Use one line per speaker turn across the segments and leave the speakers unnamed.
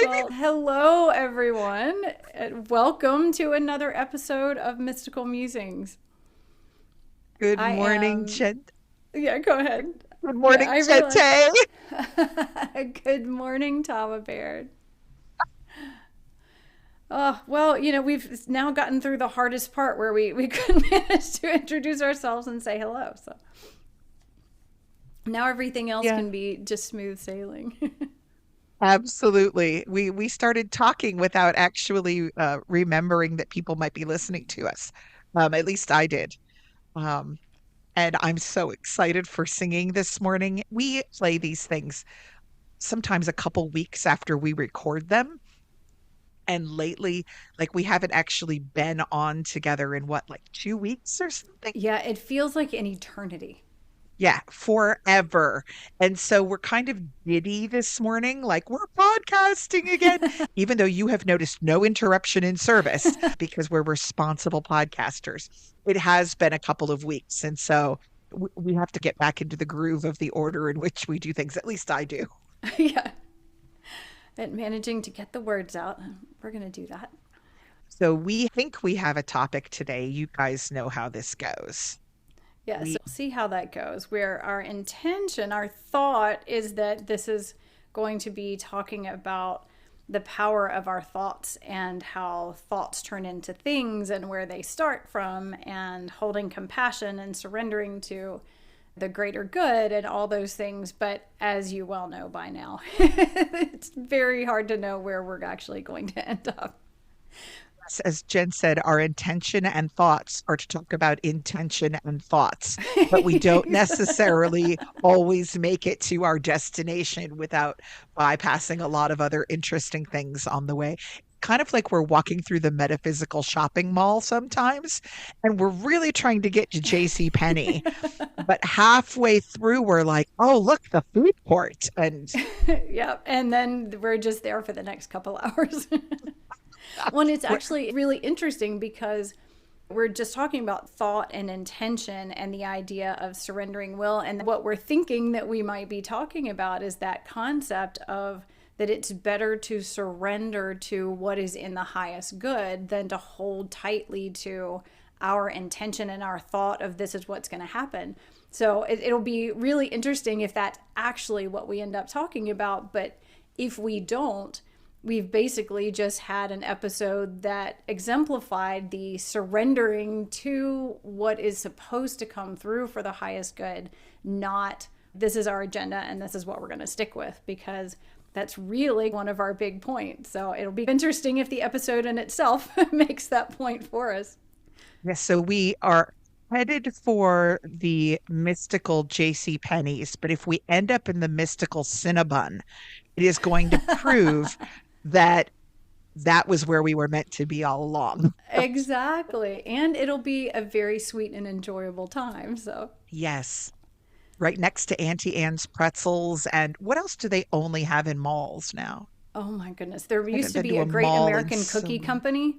Well, hello everyone, and welcome to another episode of Mystical Musings.
Good
I
morning,
am,
Chen.
yeah, go ahead.
Good
Yeah,
morning,
I realize.
Chente.
Good morning, Tava Baird. Oh, well, we've now gotten through the hardest part where we couldn't manage to introduce ourselves and say hello. So now everything else
Yeah,
can be just smooth sailing.
absolutely. We started talking without actually remembering that people might be listening to us. At least I did. Um, and I'm so excited for singing this morning. We play these things sometimes a couple weeks after we record them. And lately, like we haven't actually been on together in what, like 2 weeks or something?
Yeah, it feels like an eternity.
Yeah, forever. And so we're kind of giddy this morning, like we're podcasting again, even though you have noticed no interruption in service because we're responsible podcasters. It has been a couple of weeks. And so we have to get back into the groove of the order in which we do things. At least I do.
Yeah, and managing to get the words out. We're going to do that.
So we think we have a topic today. You guys know how this goes.
Yeah,
We
so we'll see how that goes. Where our intention, our thought is that this is going to be talking about the power of our thoughts and how thoughts turn into things and where they start from, and holding compassion and surrendering to the greater good and all those things. But as you well know by now, it's very hard to know where we're actually going to end up.
as Jen said, our intention and thoughts are to talk about intention and thoughts, but we don't
Exactly.
necessarily always make it to our destination without bypassing a lot of other interesting things on the way. Kind of like we're walking through the metaphysical shopping mall sometimes, and we're really trying to get to J.C. Penney, but halfway through we're like, oh, look, the food court. And
Yep. And then we're just there for the next couple hours. Well, it's
we're,
actually really interesting because we're just talking about thought and intention and the idea of surrendering will. And what we're thinking that we might be talking about is that concept of that it's better to surrender to what is in the highest good than to hold tightly to our intention and our thought of this is what's going to happen. So it'll be really interesting if that's actually what we end up talking about. But if we don't, we've basically just had an episode that exemplified the surrendering to what is supposed to come through for the highest good, not this is our agenda and this is what we're going to stick with, because that's really one of our big points. So it'll be interesting if the episode in itself makes that point for us.
yes, so we are headed for the mystical J.C. Penney's, but if we end up in the mystical Cinnabon, it is going to prove that that was where we were meant to be all along.
Exactly. And it'll be a very sweet and enjoyable time. So
Yes, right next to Auntie Anne's pretzels. And what else do they only have in malls now?
oh my goodness. There
I
used
haven't
to
been
be
to
a
a
great
mall in
American
so
cookie
long.
company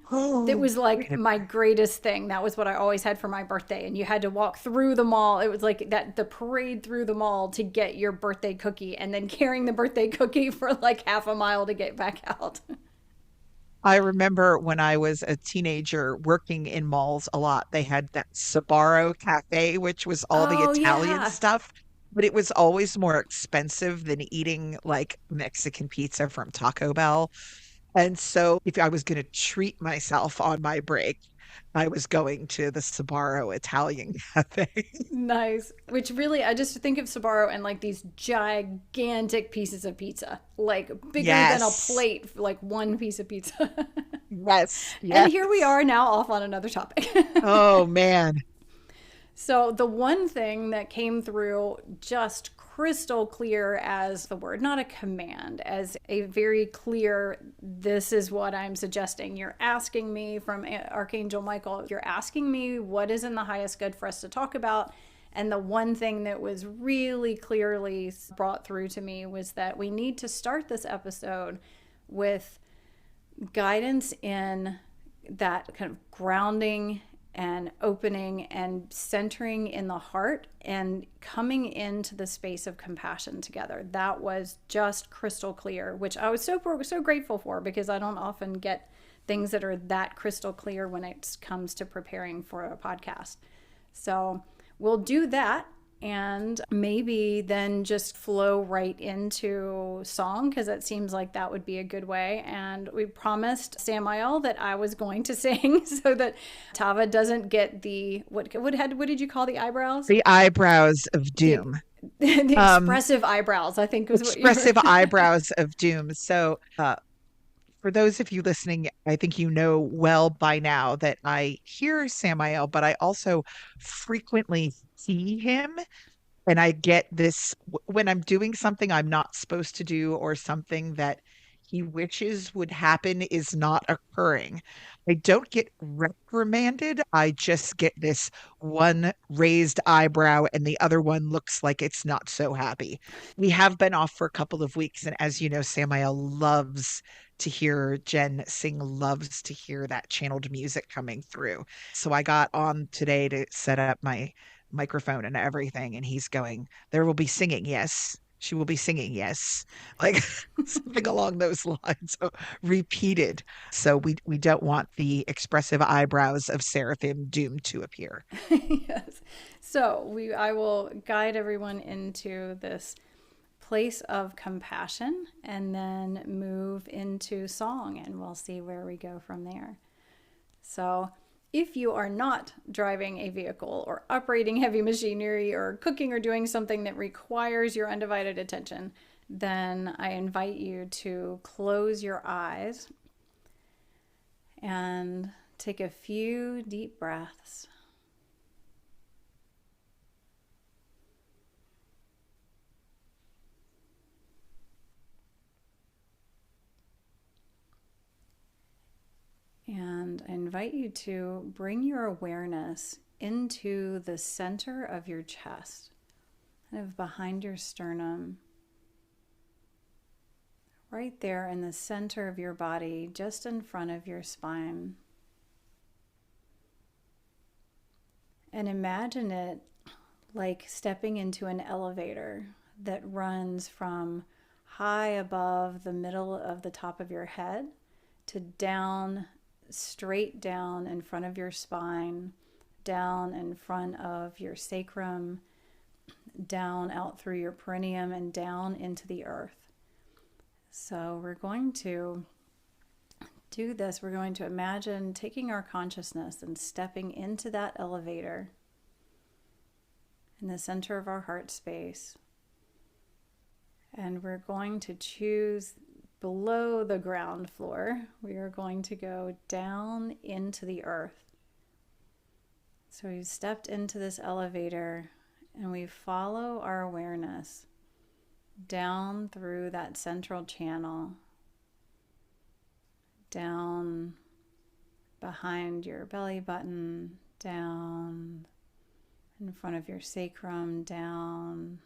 that
Oh,
was like
wait a
my greatest thing. That was what I always had for my birthday. And you had to walk through the mall. It was like that the parade through the mall to get your birthday cookie and then carrying the birthday cookie for like half a mile to get back out.
I remember when I was a teenager working in malls a lot, they had that Sbarro Cafe, which was all the
Oh,
Italian
yeah.
stuff, but it was always more expensive than eating like Mexican pizza from Taco Bell. And so if I was going to treat myself on my break, I was going to the Sbarro Italian Cafe.
Nice. Which really, I just think of Sbarro and like these gigantic pieces of pizza, like bigger than a
Yes.
plate, like one piece of pizza.
Yes.
And here we
Yes.
are now off on another topic.
Oh man.
So, the one thing that came through just crystal clear as the word, not a command, as a very clear, this is what I'm suggesting. You're asking me from Archangel Michael, you're asking me what is in the highest good for us to talk about. And the one thing that was really clearly brought through to me was that we need to start this episode with guidance in that kind of grounding and opening and centering in the heart and coming into the space of compassion together. That was just crystal clear, which I was so grateful for, because I don't often get things that are that crystal clear when it comes to preparing for a podcast. So we'll do that, and maybe then just flow right into song, because it seems like that would be a good way. And we promised Samael that I was going to sing so that Tava doesn't get the what did you call the eyebrows?
The eyebrows of
The
doom.
the
Um,
expressive eyebrows, I think was what you were.
expressive eyebrows of doom. So, for those of you listening, I think you know well by now that I hear Samael, but I also frequently see him. And I get this when I'm doing something I'm not supposed to do, or something that he wishes would happen is not occurring. I don't get reprimanded. I just get this one raised eyebrow, and the other one looks like it's not so happy. We have been off for a couple of weeks. And as you know, Samael loves to hear Jen sing, loves to hear that channeled music coming through. So I got on today to set up my microphone and everything, and he's going, there will be singing, yes, she will be singing, yes, like something along those lines, so repeated. So we don't want the expressive eyebrows of Seraphim doomed to appear.
Yes. So I will guide everyone into this place of compassion and then move into song, and we'll see where we go from there. So if you are not driving a vehicle or operating heavy machinery or cooking or doing something that requires your undivided attention, then I invite you to close your eyes and take a few deep breaths. And I invite you to bring your awareness into the center of your chest, kind of behind your sternum, right there in the center of your body, just in front of your spine. And imagine it like stepping into an elevator that runs from high above the middle of the top of your head to down, straight down in front of your spine, down in front of your sacrum, down out through your perineum, and down into the earth. So we're going to do this. We're going to imagine taking our consciousness and stepping into that elevator in the center of our heart space. And we're going to choose below the ground floor. We are going to go down into the earth. So we've stepped into this elevator, and we follow our awareness down through that central channel, down behind your belly button, down in front of your sacrum, down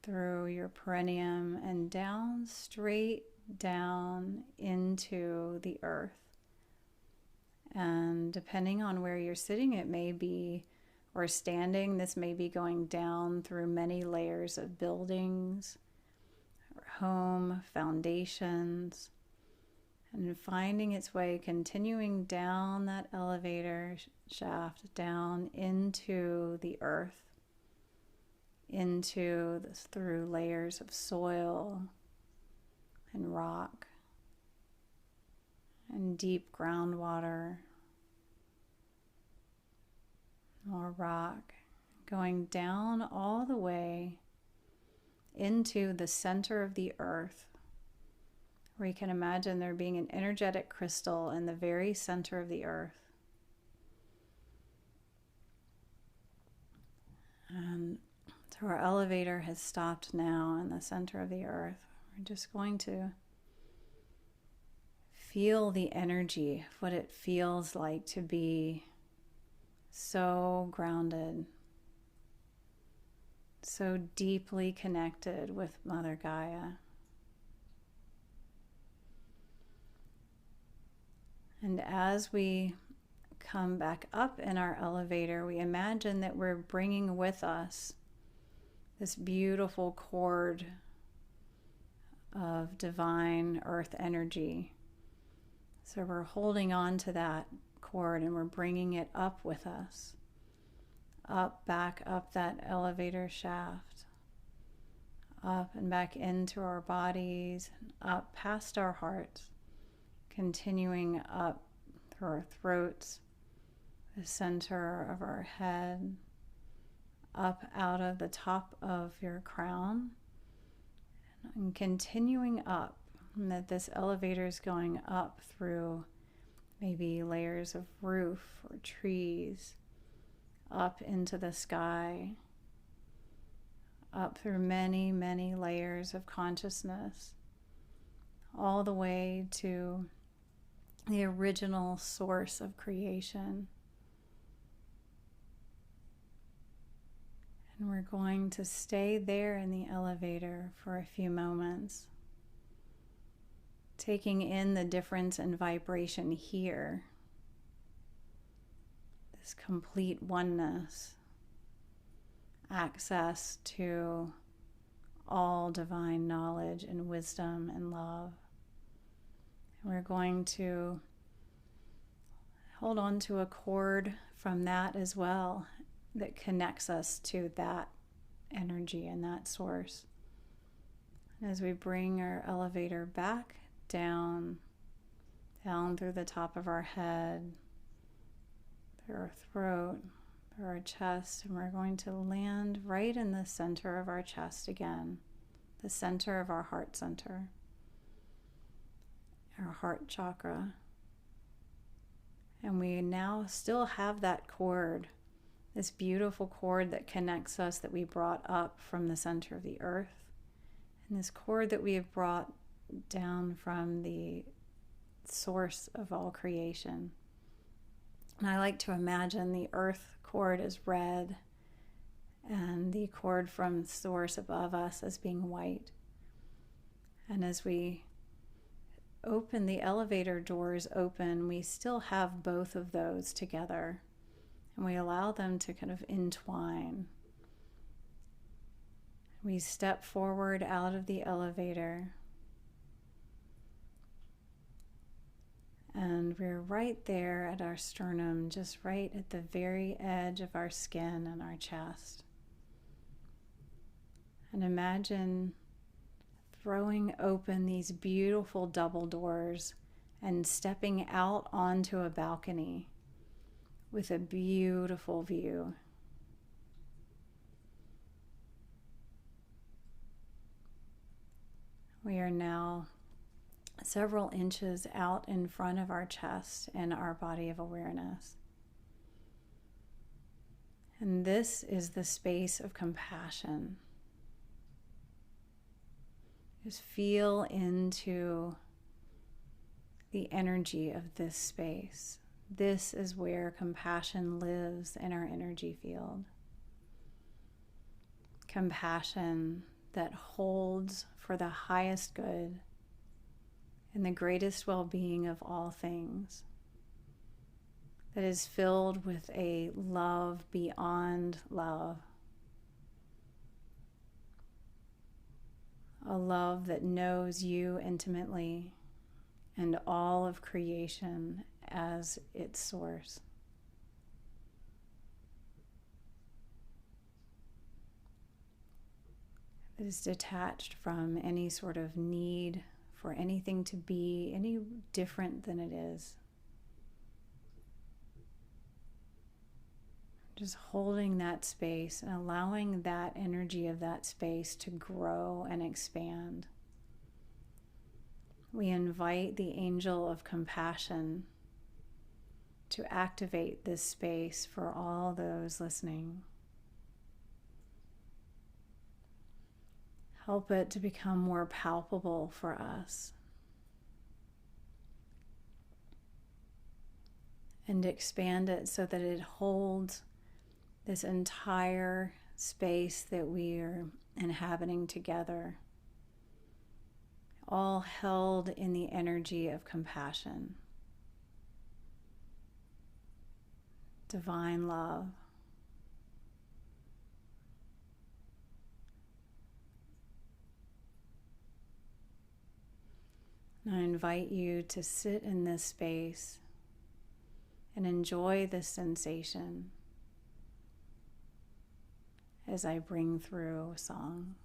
through your perineum, and down, straight down into the earth. And depending on where you're sitting, it may be, or standing, this may be going down through many layers of buildings, or home, foundations, and finding its way, continuing down that elevator shaft, down into the earth, into this, through layers of soil and rock and deep groundwater, more rock, going down all the way into the center of the earth, where you can imagine there being an energetic crystal in the very center of the earth. And so our elevator has stopped now in the center of the earth. We're just going to feel the energy of what it feels like to be so grounded, so deeply connected with Mother Gaia. And as we come back up in our elevator, we imagine that we're bringing with us this beautiful cord of divine earth energy. So we're holding on to that cord and we're bringing it up with us, up, back up that elevator shaft, up and back into our bodies, up past our hearts, continuing up through our throats, the center of our head, up out of the top of your crown, and continuing up. And that this elevator is going up through maybe layers of roof or trees, up into the sky, up through many, many layers of consciousness, all the way to the original source of creation. And we're going to stay there in the elevator for a few moments, taking in the difference in vibration here, this complete oneness, access to all divine knowledge and wisdom and love. And we're going to hold on to a cord from that as well that connects us to that energy and that source. As we bring our elevator back down through the top of our head, through our throat, through our chest, and we're going to land right in the center of our chest again, the center of our heart center, our heart chakra. And we now still have that cord, this beautiful cord that connects us, that we brought up from the center of the earth, and this cord that we have brought down from the source of all creation. And I like to imagine the earth cord as red and the cord from source above us as being white. And as we open the elevator doors open, we still have both of those together, and we allow them to kind of entwine. We step forward out of the elevator, and we're right there at our sternum, just right at the very edge of our skin and our chest. And imagine throwing open these beautiful double doors and stepping out onto a balcony with a beautiful view. We are now several inches out in front of our chest in our body of awareness. And this is the space of compassion. Just feel into the energy of this space. This is where compassion lives in our energy field. Compassion that holds for the highest good and the greatest well-being of all things. That is filled with a love beyond love. A love that knows you intimately and all of creation as its source. That is detached from any sort of need for anything to be any different than it is. Just holding that space and allowing that energy of that space to grow and expand. We invite the angel of compassion to activate this space for all those listening. Help it to become more palpable for us. And expand it so that it holds this entire space that we are inhabiting together, all held in the energy of compassion. divine love. And I invite you to sit in this space and enjoy this sensation as I bring through a song.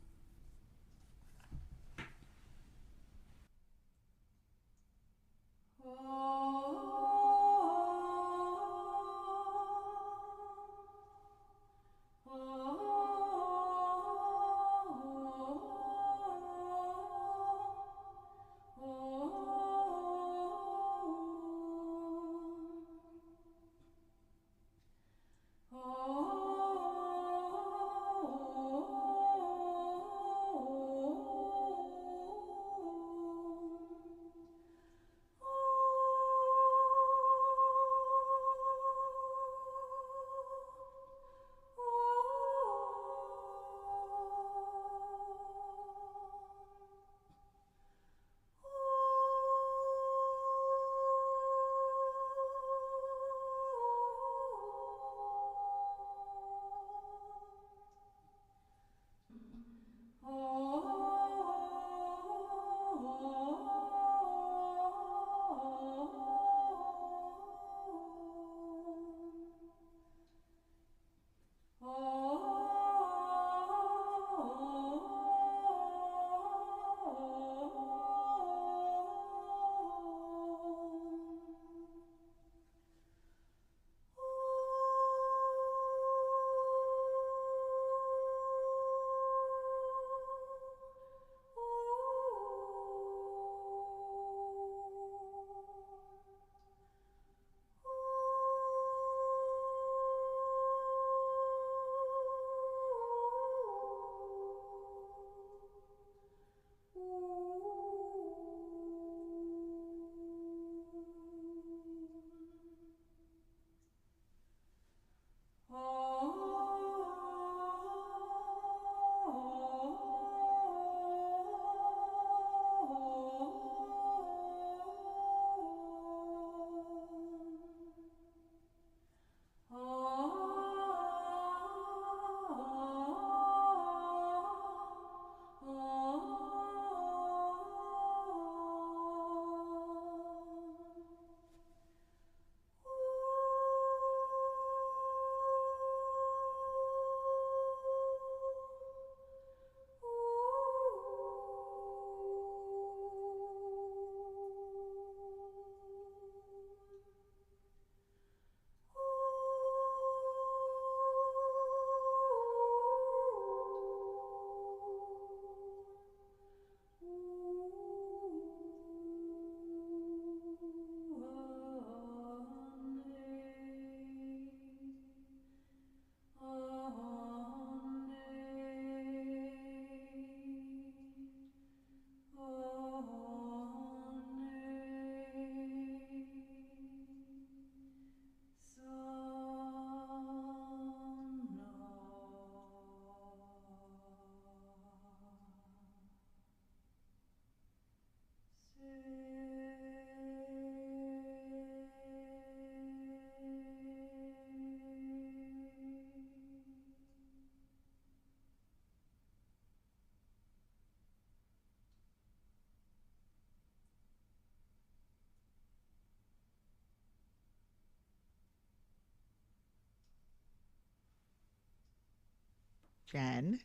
Jen,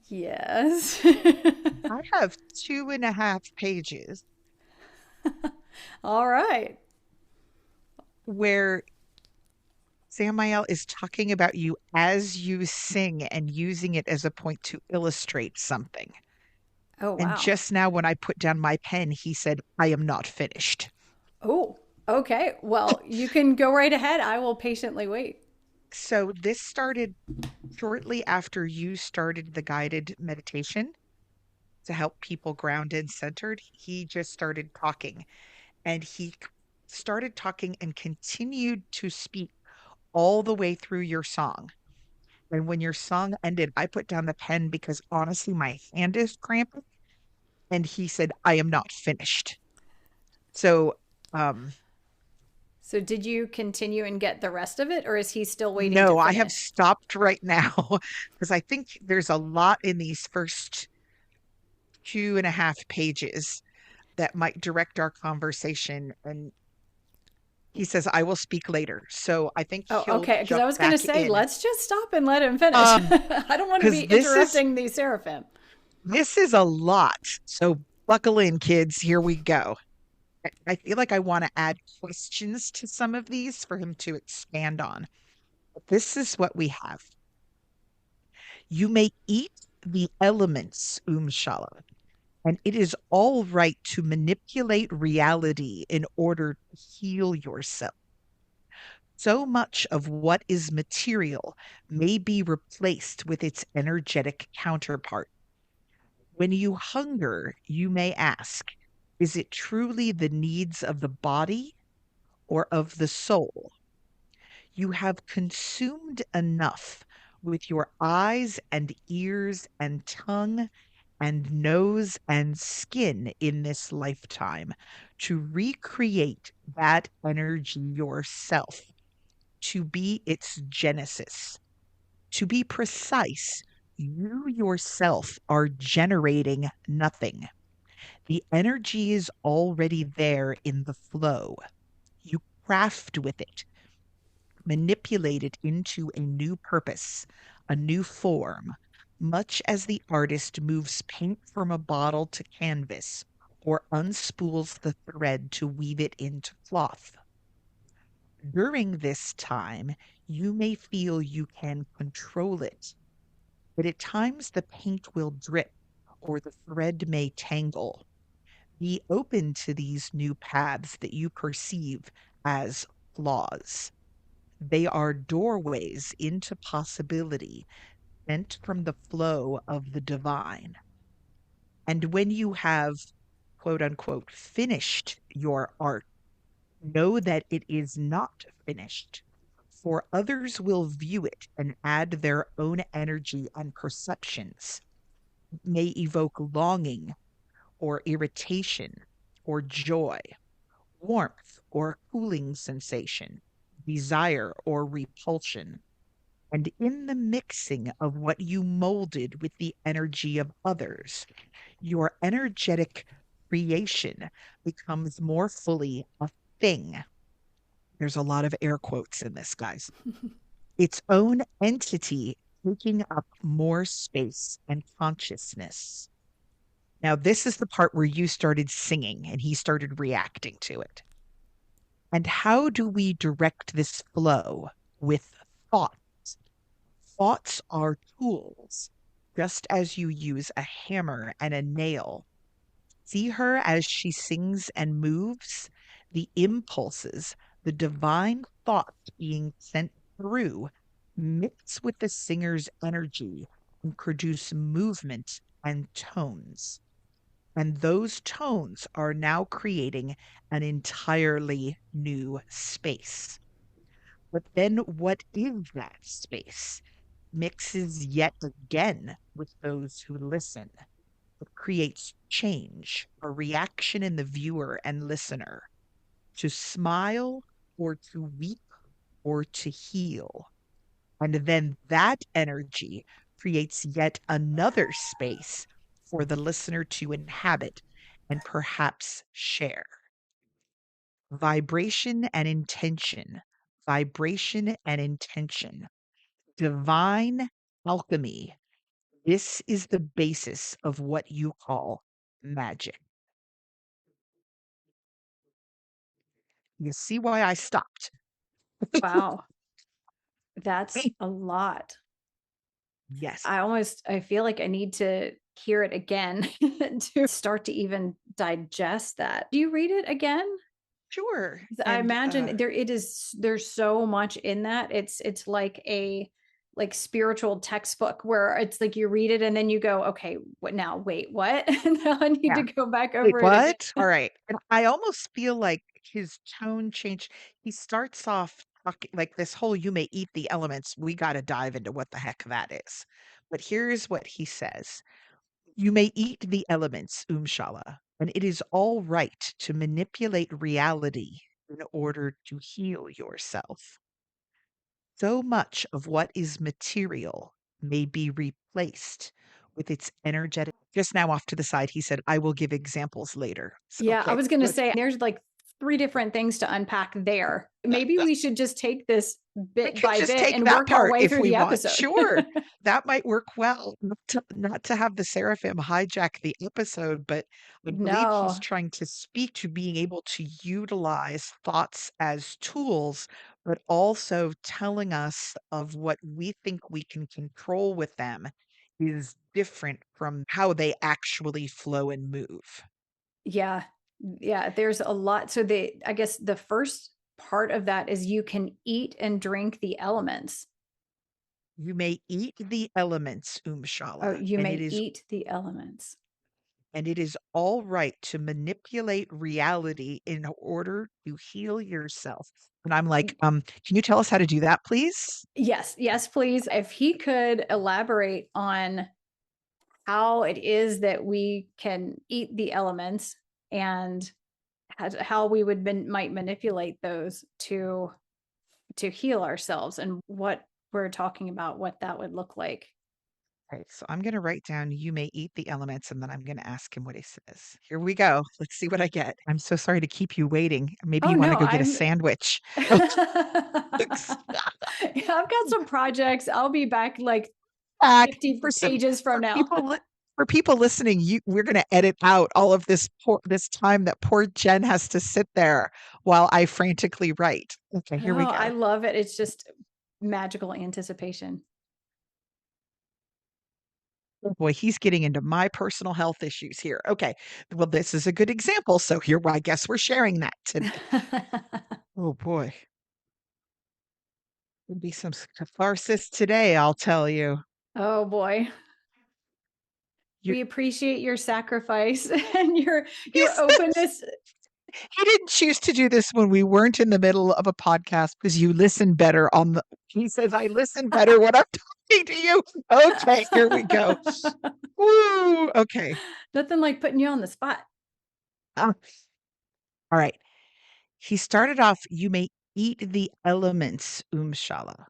Yes.
I have 2.5 pages
All right.
where Samael is talking about you as you sing and using it as a point to illustrate something.
Oh,
And
wow.
just now, when I put down my pen, he said, I am not finished.
Oh, okay. Well, you can go right ahead. I will patiently wait.
So this started shortly after you started the guided meditation to help people ground and centered. He just started talking and started talking and continued to speak all the way through your song. And when your song ended, I put down the pen because honestly, my hand is cramping. And he said, I am not finished. So, um,
So did you continue and get the rest of it, or is he still waiting to
No, I have
finish?
stopped right now because I think there's a lot in these first 2.5 pages that might direct our conversation. And he says, I will speak later. So I think
Oh,
he'll
okay. Because
jump
I was going to
back
say,
in.
let's just stop and let him finish.
Um,
I don't want to be
because
interrupting the seraphim.
this is a lot. So buckle in, kids. Here we go. I feel like I want to add questions to some of these for him to expand on. But this is what we have. You may eat the elements, Umshala, and it is all right to manipulate reality in order to heal yourself. So much of what is material may be replaced with its energetic counterpart. When you hunger, you may ask, is it truly the needs of the body or of the soul? You have consumed enough with your eyes and ears and tongue and nose and skin in this lifetime to recreate that energy yourself, to be its genesis. To be precise, you yourself are generating nothing. The energy is already there in the flow. You craft with it, manipulate it into a new purpose, a new form, much as the artist moves paint from a bottle to canvas or unspools the thread to weave it into cloth. During this time, you may feel you can control it, but at times the paint will drip or the thread may tangle. Be open to these new paths that you perceive as flaws. They are doorways into possibility sent from the flow of the divine. And when you have, quote unquote, finished your art, know that it is not finished, for others will view it and add their own energy and perceptions. It may evoke longing or irritation or joy, warmth or cooling sensation, desire or repulsion. And in the mixing of what you molded with the energy of others, your energetic creation becomes more fully a thing. There's a lot of air quotes in this, guys. Its own entity taking up more space and consciousness. Now, this is the part where you started singing and he started reacting to it. And how do we direct this flow? With thought. Thoughts are tools, just as you use a hammer and a nail. See her as she sings and moves, the impulses, the divine thoughts being sent through, mix with the singer's energy and produce movement and tones. And those tones are now creating an entirely new space. But then what is that space? Mixes yet again with those who listen. It creates change, a reaction in the viewer and listener to smile or to weep or to heal. And then that energy creates yet another space for the listener to inhabit and perhaps share. Vibration and intention, vibration and intention, divine alchemy. This is the basis of what you call magic. You see why I stopped?
Wow. That's a lot.
Yes,
I feel like I need to hear it again to start to even digest that. Do you read it again?
sure.
'Cause I
And
imagine there's so much in that. It's like a like spiritual textbook where it's like you read it and then you go, okay, what now? Wait, what? And now I need to
yeah.
go back
Wait,
over it again.
what? All right. And I almost feel like his tone changed. He starts off talking like this whole you may eat the elements. We got to dive into what the heck that is. But here's what he says. You may eat the elements, Umshala, and it is all right to manipulate reality in order to heal yourself. So much of what is material may be replaced with its energetic. Just now off to the side, he said, I will give examples later. So,
Yeah, I
okay,
was going to
good.
say there's like three different things to unpack there. Maybe we should just take this
We
bit
can
by
just
bit
take
and
that
work our
part
way
if
through
we
the
want.
episode.
Sure. That might work well. Not to have the seraphim hijack the episode, but I believe he's
No.
trying to speak to being able to utilize thoughts as tools, but also telling us of what we think we can control with them is different from how they actually flow and move.
Yeah. Yeah, there's a lot. So the I guess the first part of that is you can eat and drink the elements.
You may eat the elements,
Oh,
Umshala,
you may eat the elements.
and it is all right to manipulate reality in order to heal yourself. And I'm like, can you tell us how to do that, please?
Yes, yes, please. If he could elaborate on how it is that we can eat the elements and how we would might manipulate those to heal ourselves and what we're talking about, what that would look like.
Okay, so I'm going to write down, you may eat the elements, and then I'm going to ask him what he says. Here we go. Let's see what I get. I'm so sorry to keep you waiting. Maybe
Oh
you want to
no,
go get a
I'm
sandwich.
yeah, I've got some projects. I'll be back like
Back
50
for some
pages from
for
now.
people for people listening, we're going to edit out all of this time that poor Jen has to sit there while I frantically write. Okay, here we
Oh, I
go.
love it. It's just magical anticipation.
Oh boy, he's getting into my personal health issues here. Okay. Well, this is a good example. So here, I guess we're sharing that today. Oh boy. There'll be some catharsis today, I'll tell you.
Oh boy.
You
We appreciate your sacrifice and your
Yes, this
openness.
he didn't choose to do this when we weren't in the middle of a podcast because you listen better on the he says I listen better when I'm talking to you. Okay, here we go. Woo. Okay.
Nothing like putting you on the spot.
Uh, all right. He started off, you may eat the elements, Umshala.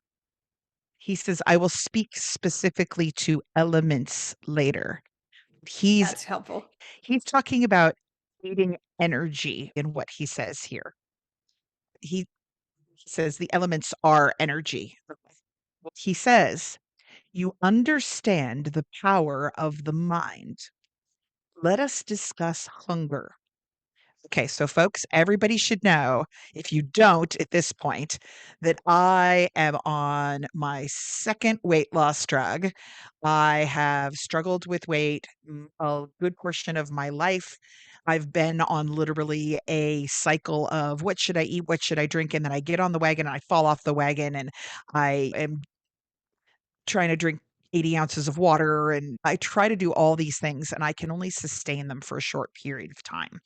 He says, I will speak specifically to elements later. He's
That's helpful.
he's talking about eating energy in what he says here. He says the elements are energy. He says, you understand the power of the mind. Let us discuss hunger. Okay, so folks, everybody should know, if you don't at this point, that I am on my second weight loss drug. I have struggled with weight a good portion of my life. I've been on literally a cycle of what should I eat, what should I drink, and then I get on the wagon and I fall off the wagon and I am trying to drink 80 ounces of water and I try to do all these things and I can only sustain them for a short period of time.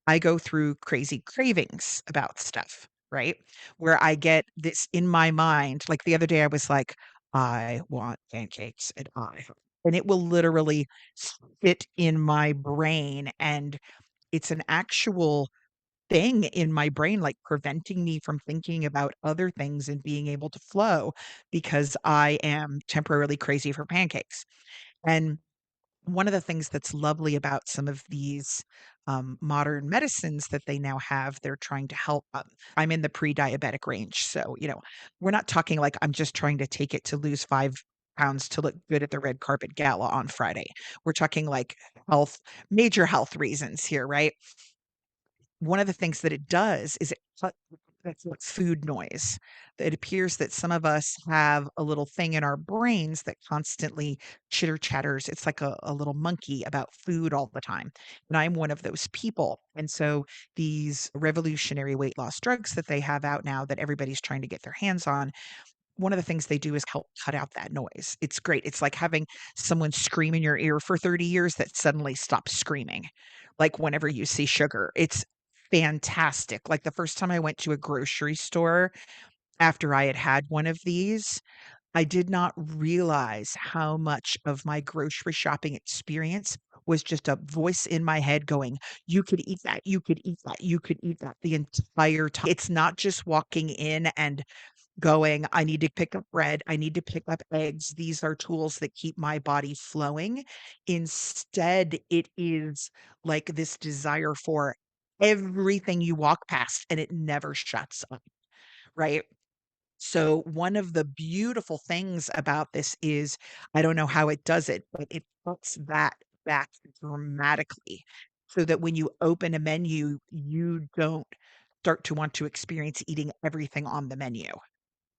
I go through crazy cravings about stuff, right? Where I get this in my mind. Like the other day, I was like, I want pancakes and it will literally sit in my brain. And it's an actual thing in my brain, like preventing me from thinking about other things and being able to flow because I am temporarily crazy for pancakes. And one of the things that's lovely about some of these modern medicines that they now have, they're trying to help. I'm in the pre-diabetic range, so we're not talking like I'm just trying to take it to lose 5 pounds to look good at the red carpet gala on Friday. We're talking like health, major health reasons here, right? One of the things that it does is that's what food noise. It appears that some of us have a little thing in our brains that constantly chitter chatters. It's like a little monkey about food all the time. And I'm one of those people. And so these revolutionary weight loss drugs that they have out now that everybody's trying to get their hands on, one of the things they do is help cut out that noise. It's great. It's like having someone scream in your ear for 30 years that suddenly stops screaming. Like whenever you see sugar, it's fantastic. Like the first time I went to a grocery store after I had had one of these, I did not realize how much of my grocery shopping experience was just a voice in my head going, "You could eat that, you could eat that, you could eat that," the entire time. It's not just walking in and going, "I need to pick up bread, I need to pick up eggs. These are tools that keep my body flowing." Instead, it is like this desire for everything you walk past, and it never shuts up, right? So one of the beautiful things about this is, I don't know how it does it, but it puts that back dramatically so that when you open a menu, you don't start to want to experience eating everything on the menu.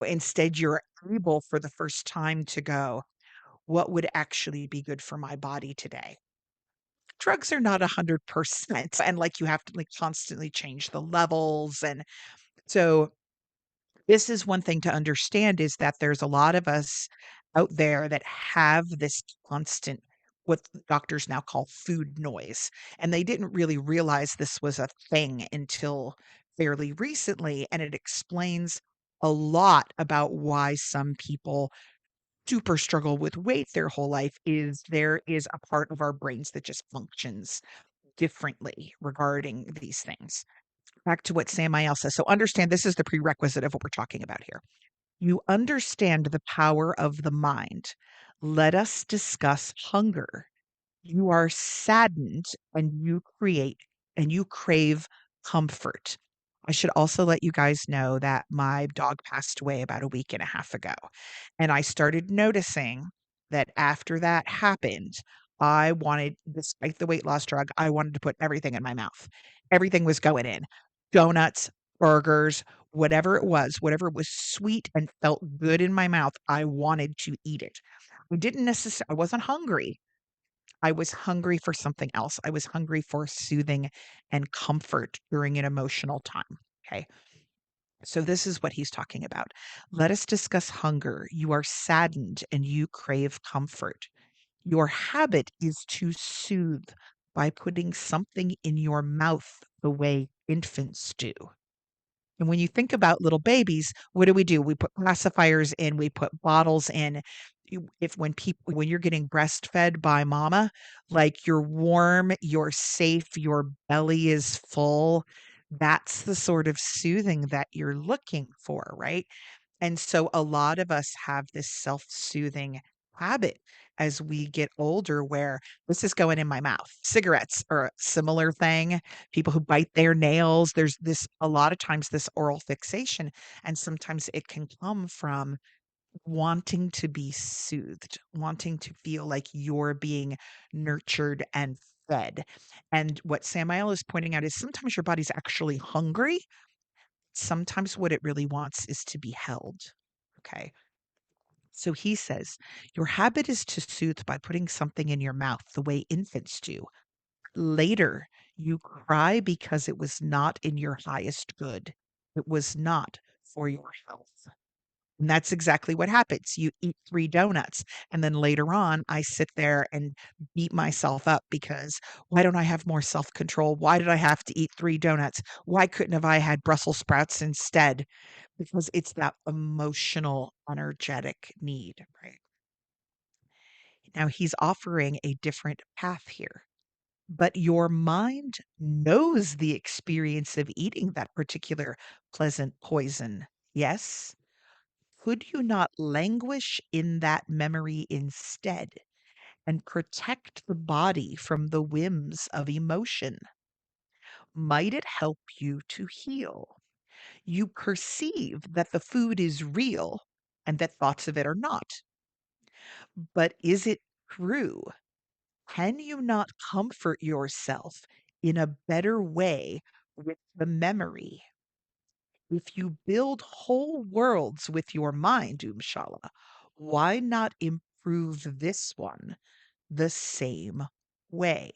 Instead, you're able for the first time to go, what would actually be good for my body today? Drugs are not 100%. And like you have to like constantly change the levels. And so this is one thing to understand is that there's a lot of us out there that have this constant, what doctors now call food noise. And they didn't really realize this was a thing until fairly recently. And it explains a lot about why some people super struggle with weight their whole life is there is a part of our brains that just functions differently regarding these things. Back to what Samael says. So understand this is the prerequisite of what we're talking about here. You understand the power of the mind. Let us discuss hunger. You are saddened and you create and you crave comfort. I should also let you guys know that my dog passed away about a week and a half ago. And I started noticing that after that happened, I wanted, despite the weight loss drug, I wanted to put everything in my mouth. Everything was going in donuts, burgers, whatever was sweet and felt good in my mouth, I wanted to eat it. I wasn't hungry. I was hungry for something else. I was hungry for soothing and comfort during an emotional time. Okay. So this is what he's talking about. Let us discuss hunger. You are saddened and you crave comfort. Your habit is to soothe by putting something in your mouth the way infants do. And when you think about little babies, what do? We put pacifiers in, we put bottles in. If when you're getting breastfed by mama, like you're warm, you're safe, your belly is full, that's the sort of soothing that you're looking for, right? And so a lot of us have this self-soothing habit as we get older where this is going in my mouth. Cigarettes are a similar thing. People who bite their nails, there's this a lot of times this oral fixation, and sometimes it can come from wanting to be soothed, wanting to feel like you're being nurtured and fed. And what Samael is pointing out is sometimes your body's actually hungry. Sometimes what it really wants is to be held. Okay. So he says, your habit is to soothe by putting something in your mouth the way infants do. Later, you cry because it was not in your highest good. It was not for your health. And that's exactly what happens. You eat 3 donuts, and then later on, I sit there and beat myself up because why don't I have more self-control? Why did I have to eat 3 donuts? Why couldn't have I had Brussels sprouts instead? Because it's that emotional, energetic need, right? Now he's offering a different path here. But your mind knows the experience of eating that particular pleasant poison. Yes? Could you not languish in that memory instead and protect the body from the whims of emotion? Might it help you to heal? You perceive that the food is real and that thoughts of it are not. But is it true? Can you not comfort yourself in a better way with the memory? If you build whole worlds with your mind, Umshallah, why not improve this one the same way?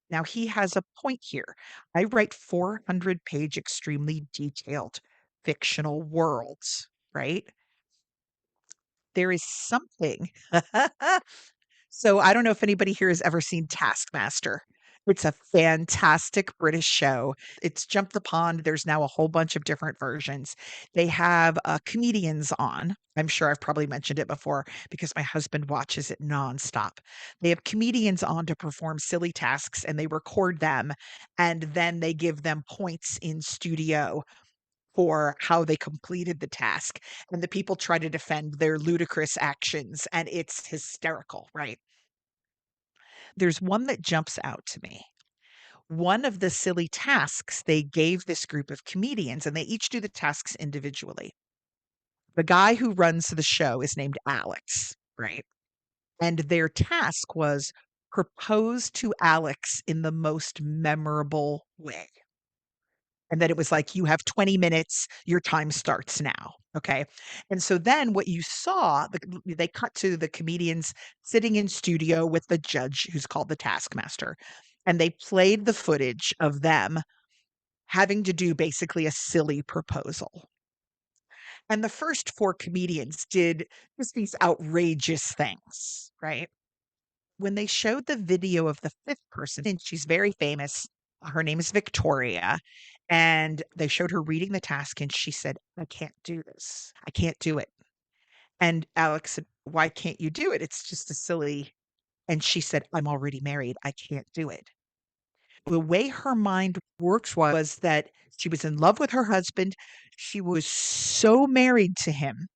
Now, he has a point here. I write 400-page, extremely detailed fictional worlds, right? There is something. So I don't know if anybody here has ever seen Taskmaster. It's a fantastic British show. It's jumped the pond. There's now a whole bunch of different versions. They have comedians on. I'm sure I've probably mentioned it before because my husband watches it nonstop. They have comedians on to perform silly tasks and they record them and then they give them points in studio for how they completed the task. And the people try to defend their ludicrous actions and it's hysterical, right? There's one that jumps out to me. One of the silly tasks they gave this group of comedians, and they each do the tasks individually. The guy who runs the show is named Alex, right? And their task was propose to Alex in the most memorable way. And then it was like, you have 20 minutes, your time starts now. Okay. And so then what you saw, they cut to the comedians sitting in studio with the judge who's called the taskmaster. And they played the footage of them having to do basically a silly proposal. And the first four comedians did just these outrageous things, right? When they showed the video of the fifth person, and she's very famous, her name is Victoria, and they showed her reading the task, and she said, I can't do this. I can't do it. And Alex said, why can't you do it? It's just a silly. And she said, I'm already married. I can't do it. The way her mind works was that she was in love with her husband. She was so married to him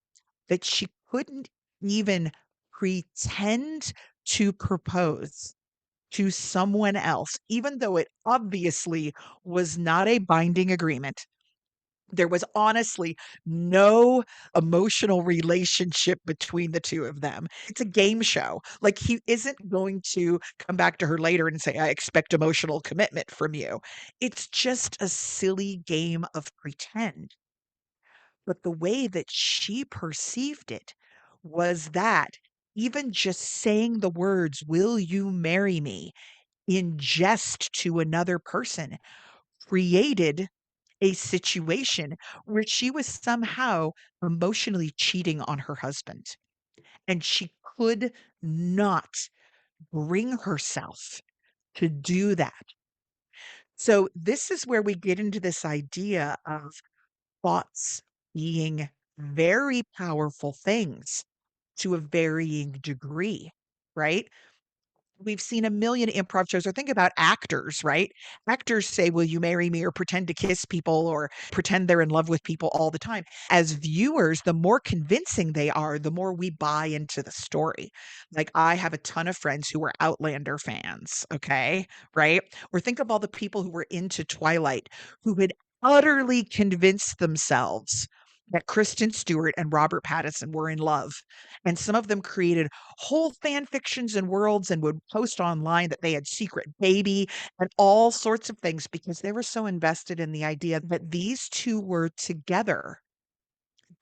that she couldn't even pretend to propose to someone else, even though it obviously was not a binding agreement. There was honestly no emotional relationship between the two of them. It's a game show. Like, he isn't going to come back to her later and say, I expect emotional commitment from you. It's just a silly game of pretend. But the way that she perceived it was that even just saying the words, will you marry me, in jest to another person created a situation where she was somehow emotionally cheating on her husband. And she could not bring herself to do that. So, this is where we get into this idea of thoughts being very powerful things to a varying degree, right? We've seen a million improv shows, or think about actors, right? Actors say, will you marry me, or pretend to kiss people or pretend they're in love with people all the time. As viewers, the more convincing they are, the more we buy into the story. Like, I have a ton of friends who were Outlander fans, okay? Right? Or think of all the people who were into Twilight who had utterly convinced themselves that Kristen Stewart and Robert Pattinson were in love. And some of them created whole fan fictions and worlds and would post online that they had secret baby and all sorts of things because they were so invested in the idea that these two were together,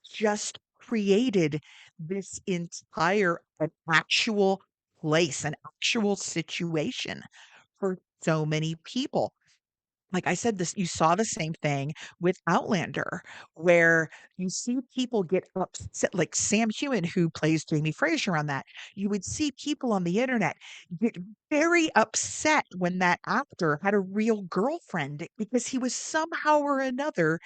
just created this entire an actual place, an actual situation for so many people. Like I said, this, you saw the same thing with Outlander, where you see people get upset, like Sam Heughan, who plays Jamie Fraser on that. You would see people on the internet get very upset when that actor had a real girlfriend because he was somehow or another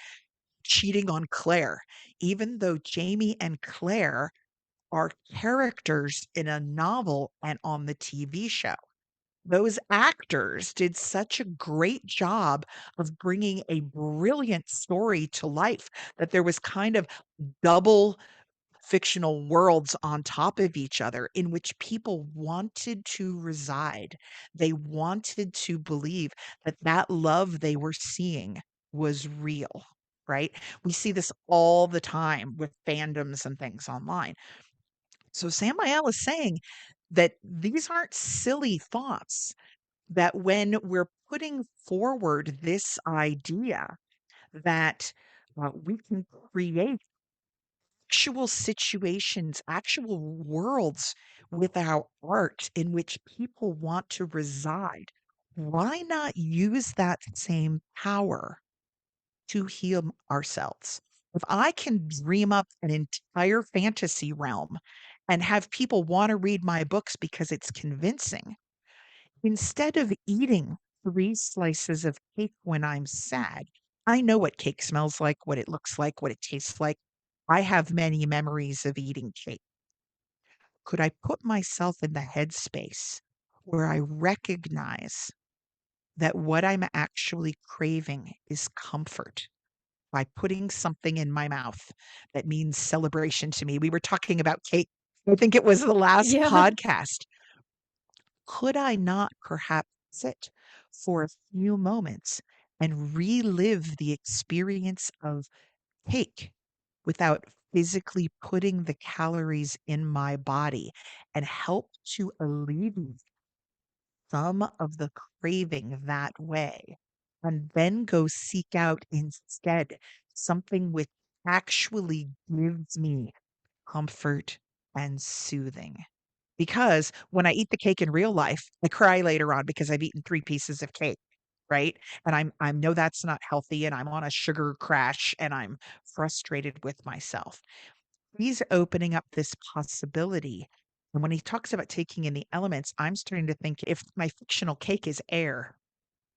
cheating on Claire, even though Jamie and Claire are characters in a novel and on the TV show. Those actors did such a great job of bringing a brilliant story to life that there was kind of double fictional worlds on top of each other in which people wanted to reside. They wanted to believe that that love they were seeing was real, right? We see this all the time with fandoms and things online. So Samael is saying that these aren't silly thoughts, that when we're putting forward this idea that we can create actual situations, actual worlds with our art in which people want to reside, why not use that same power to heal ourselves? If I can dream up an entire fantasy realm and have people want to read my books because it's convincing, instead of eating 3 slices of cake when I'm sad. I know what cake smells like, what it looks like, what it tastes like. I have many memories of eating cake. Could I put myself in the headspace where I recognize that what I'm actually craving is comfort by putting something in my mouth that means celebration to me? We were talking about cake. I think it was the last
Yeah.
podcast. Could I not perhaps sit for a few moments and relive the experience of cake without physically putting the calories in my body and help to alleviate some of the craving that way, and then go seek out instead something which actually gives me comfort and soothing? Because when I eat the cake in real life, I cry later on because I've eaten 3 pieces of cake, right? And I know that's not healthy, and I'm on a sugar crash, and I'm frustrated with myself. He's opening up this possibility, and when he talks about taking in the elements, I'm starting to think if my fictional cake is air,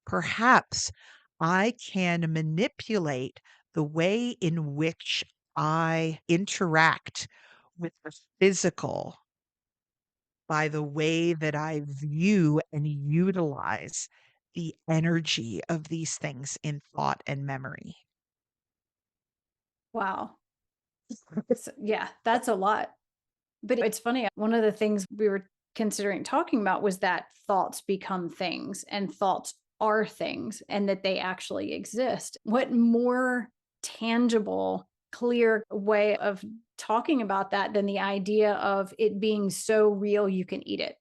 perhaps I can manipulate the way in which I interact with the physical by the way that I view and utilize the energy of these things in thought and memory.
Wow. Yeah, that's a lot. But it's funny, one of the things we were considering talking about was that thoughts become things and thoughts are things and that they actually exist. What more tangible, clear way of talking about that than the idea of it being so real you can eat it?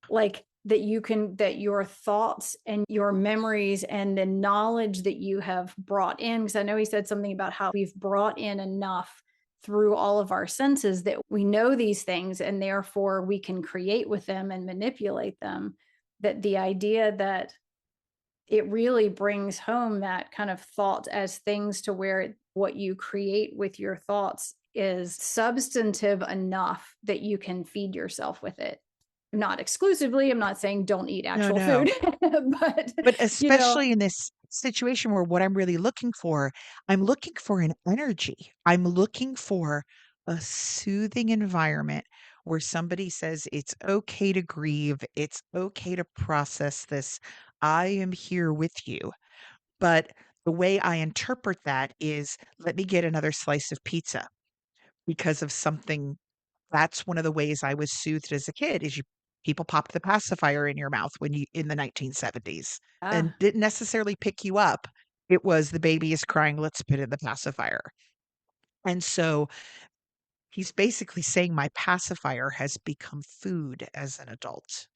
Like that you can, that your thoughts and your memories and the knowledge that you have brought in, because I know he said something about how we've brought in enough through all of our senses that we know these things and therefore we can create with them and manipulate them. That the idea that it really brings home that kind of thought as things to where what you create with your thoughts is substantive enough that you can feed yourself with it. Not exclusively, I'm not saying don't eat
No,
actual
no.
food, but,
But
you know.
especially in this situation where what I'm looking for an energy. I'm looking for a soothing environment where somebody says, "It's okay to grieve. It's okay to process this. I am here with you." But the way I interpret that is, let me get another slice of pizza because of something. That's one of the ways I was soothed as a kid is you people popped the pacifier in your mouth when you in the 1970s and
Ah,
didn't necessarily pick you up. It was the baby is crying, let's put in the pacifier. And so he's basically saying my pacifier has become food as an adult,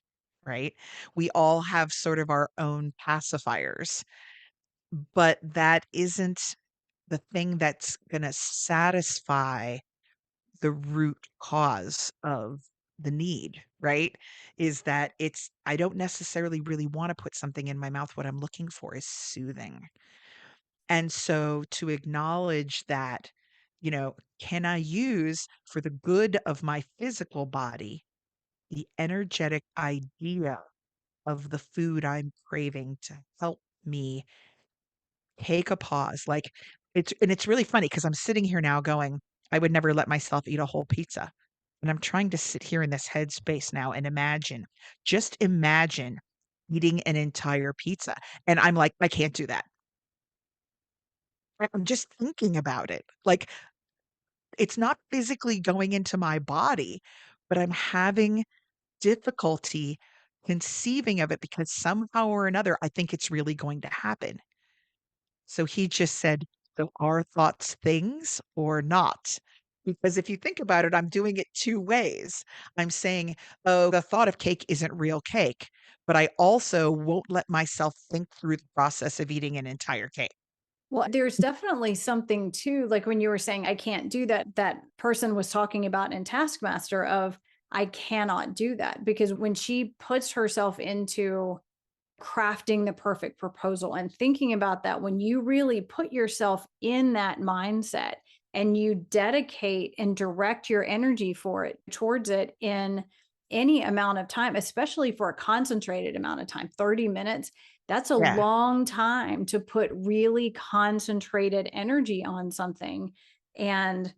right? We all have sort of our own pacifiers, but that isn't the thing that's going to satisfy the root cause of the need, right? Is that it's I don't necessarily really wanna put something in my mouth, what I'm looking for is soothing. And so to acknowledge that, can I use for the good of my physical body, the energetic idea of the food I'm craving to help me take a pause, like, it's really funny because 'cause I'm sitting here now going, "I would never let myself eat a whole pizza." And I'm trying to sit here in this headspace now and just imagine eating an entire pizza, and I'm like, "I can't do that." I'm just thinking about it. Like, it's not physically going into my body, but I'm having difficulty conceiving of it because somehow or another, I think it's really going to happen. So he just said, "So are thoughts things or not?" Because if you think about it, I'm doing it 2 ways. I'm saying, "Oh, the thought of cake isn't real cake," but I also won't let myself think through the process of eating an entire cake.
well, there's definitely something too, like when you were saying, I can't do that, that person was talking about in Taskmaster of, I cannot do that because when she puts herself into crafting the perfect proposal and thinking about that, when you really put yourself in that mindset and you dedicate and direct your energy for it towards it in any amount of time, especially for a concentrated amount of time, 30 minutes, that's a
Yeah.
long time to put really concentrated energy on something and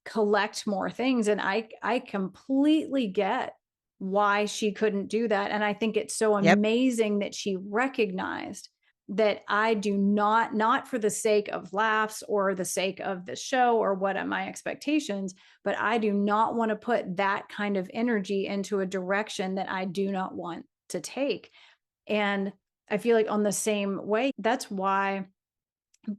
collect more things. And I completely get why she couldn't do that. And I think it's so
Yep.
amazing that she recognized that I do not for the sake of laughs or the sake of the show or what are my expectations, but I do not want to put that kind of energy into a direction that I do not want to take. And I feel like on the same way, that's why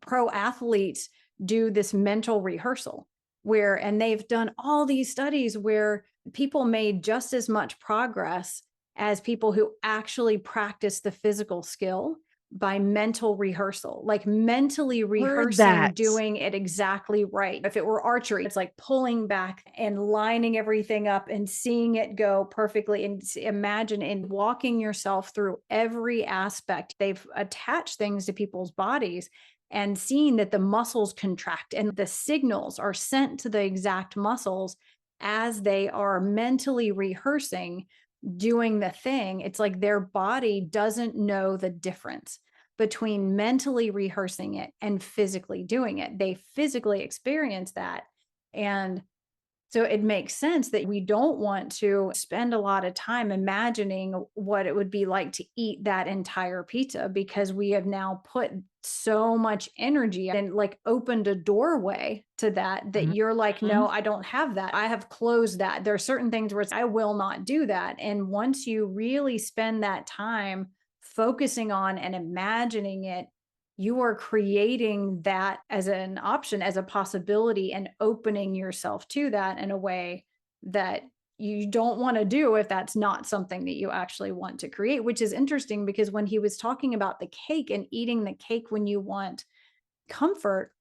pro athletes do this mental rehearsal where, and they've done all these studies where people made just as much progress as people who actually practice the physical skill by mental rehearsal, like mentally
Heard
rehearsing
that.
doing it exactly right. If it were archery, it's like pulling back and lining everything up and seeing it go perfectly. And imagine and walking yourself through every aspect. They've attached things to people's bodies and seeing that the muscles contract and the signals are sent to the exact muscles as they are mentally rehearsing doing the thing. It's like their body doesn't know the difference between mentally rehearsing it and physically doing it. They physically experience that. And so it makes sense that we don't want to spend a lot of time imagining what it would be like to eat that entire pizza because we have now put so much energy and like opened a doorway to that you're like,
Mhm.
no, I don't have that. I have closed that. There are certain things where I will not do that. And once you really spend that time focusing on and imagining it, you are creating that as an option, as a possibility, and opening yourself to that in a way that you don't want to do if that's not something that you actually want to create, which is interesting because when he was talking about the cake and eating the cake when you want comfort,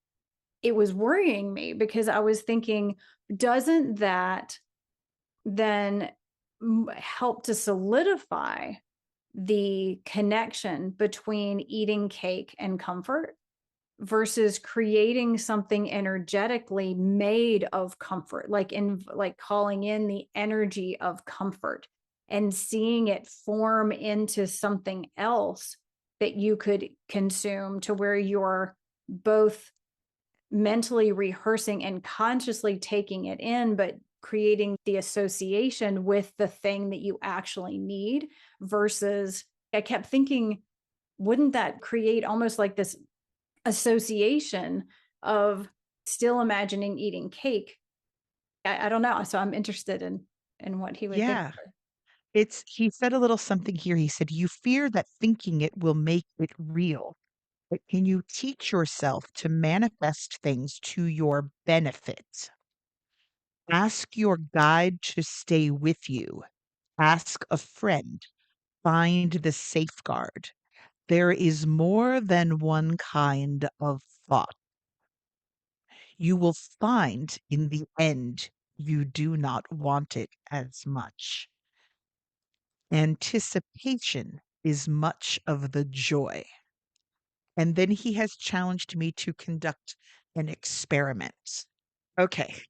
it was worrying me because I was thinking, doesn't that then help to solidify the connection between eating cake and comfort versus creating something energetically made of comfort, like in like calling in the energy of comfort and seeing it form into something else that you could consume to where you're both mentally rehearsing and consciously taking it in, but creating the association with the thing that you actually need versus I kept thinking, wouldn't that create almost like this association of still imagining eating cake? I don't know. So I'm interested in what he would think.
Yeah. He said a little something here. He said, "You fear that thinking it will make it real, but can you teach yourself to manifest things to your benefit? Ask your guide to stay with you. Ask a friend. Find the safeguard. There is more than one kind of thought. You will find in the end you do not want it as much. Anticipation is much of the joy." And then he has challenged me to conduct an experiment. Okay.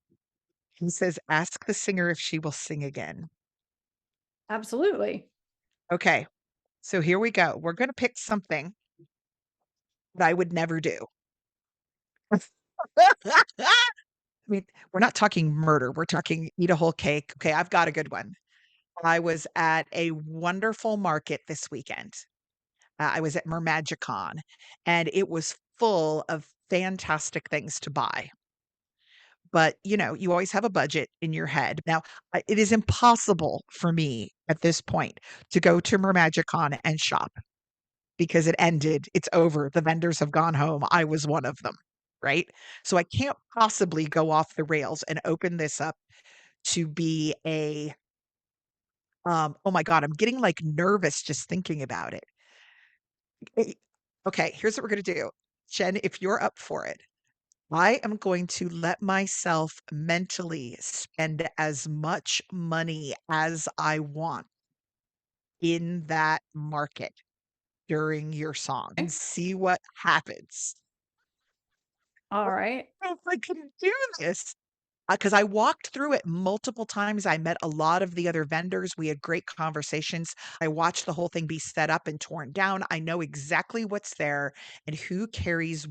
He says, ask the singer if she will sing again.
Absolutely.
Okay. So here we go. We're going to pick something that I would never do. I mean, we're not talking murder. We're talking eat a whole cake. Okay. I've got a good one. I was at a wonderful market this weekend. I was at Mermagicon and it was full of fantastic things to buy. But, you always have a budget in your head. Now, it is impossible for me at this point to go to Mermagicon and shop because it ended. It's over. The vendors have gone home. I was one of them, right? So I can't possibly go off the rails and open this up to be oh my God, I'm getting like nervous just thinking about it. Eh, Okay, here's what we're going to do. Jen, if you're up for it, I am going to let myself mentally spend as much money as I want in that market during your song and see what happens.
All right.
I don't know if I can do this. because I walked through it multiple times. I met a lot of the other vendors. We had great conversations. I watched the whole thing be set up and torn down. I know exactly what's there and who carries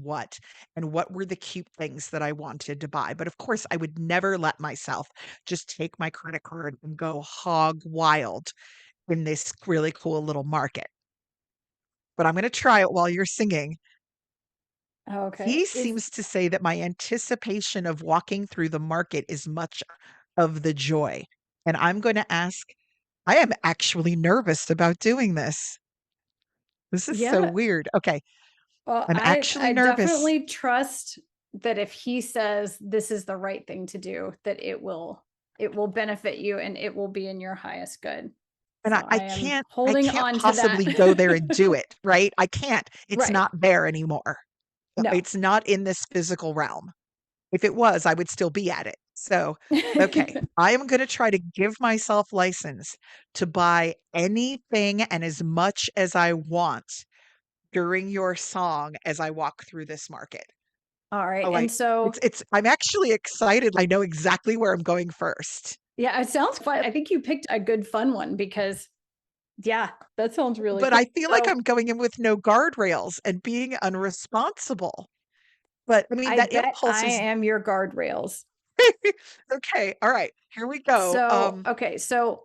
and what were the cute things that I wanted to buy. But of course, I would never let myself just take my credit card and go hog wild in this really cool little market. But I'm going to try it while you're singing.
Okay.
He seems to say that my anticipation of walking through the market is much of the joy. And I'm going to ask, I am actually nervous about doing this. This is so
Yeah.
weird. Okay.
Well,
I'm
I
actually nervous.
definitely trust that if he says this is the right thing to do, that it will benefit you and it will be in your highest good.
And
So
I
I am
can't I
holding
can't
on to that.
possibly go there and do it, right? I can't. It's
Right.
not there anymore.
No.
It's not in this physical realm. If it was, I would still be at it. So, okay, I am going to try to give myself license to buy anything and as much as I want during your song as I walk through this market.
All right.
Oh,
And so,
I'm actually excited. I know exactly where I'm going first.
yeah, it sounds fun. I think you picked a good fun one because, yeah, that sounds really
But
cool.
I feel like
So
I'm going in with no guardrails and being unresponsible. But I mean,
I
that
bet
impulse
I
is
am your guardrails.
okay. All right, here we go.
So, okay. So,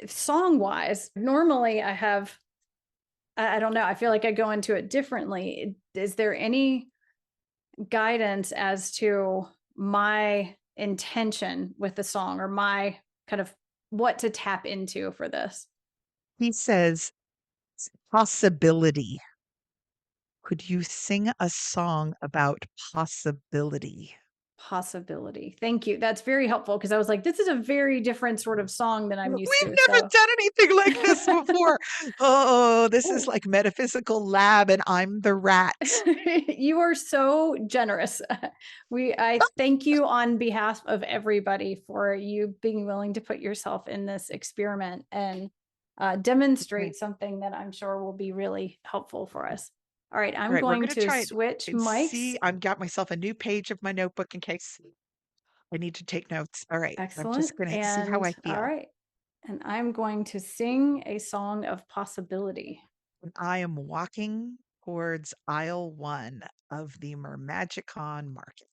song wise, normally I don't know, I feel like I go into it differently. Is there any guidance as to my intention with the song or my kind of what to tap into for this?
He says possibility. Could you sing a song about possibility?
Possibility. Thank you. That's very helpful because I was like, this is a very different sort of song than I'm
We've
used to.
never
So
done anything like this before. Oh, this is like metaphysical lab, and I'm the rat.
you are so generous. I thank you on behalf of everybody for you being willing to put yourself in this experiment and
Okay.
demonstrate something that I'm sure will be really helpful for us. All right,
All
I'm
right, we're
going
gonna
to
try it
switch
and
mics.
see. I've got myself a new page of my notebook in case I need to take notes. All right, I'm
Excellent.
just gonna see how
And
I
all
feel.
right. And I'm going to sing a song of possibility.
And I am walking towards aisle one of the Mermagicon market.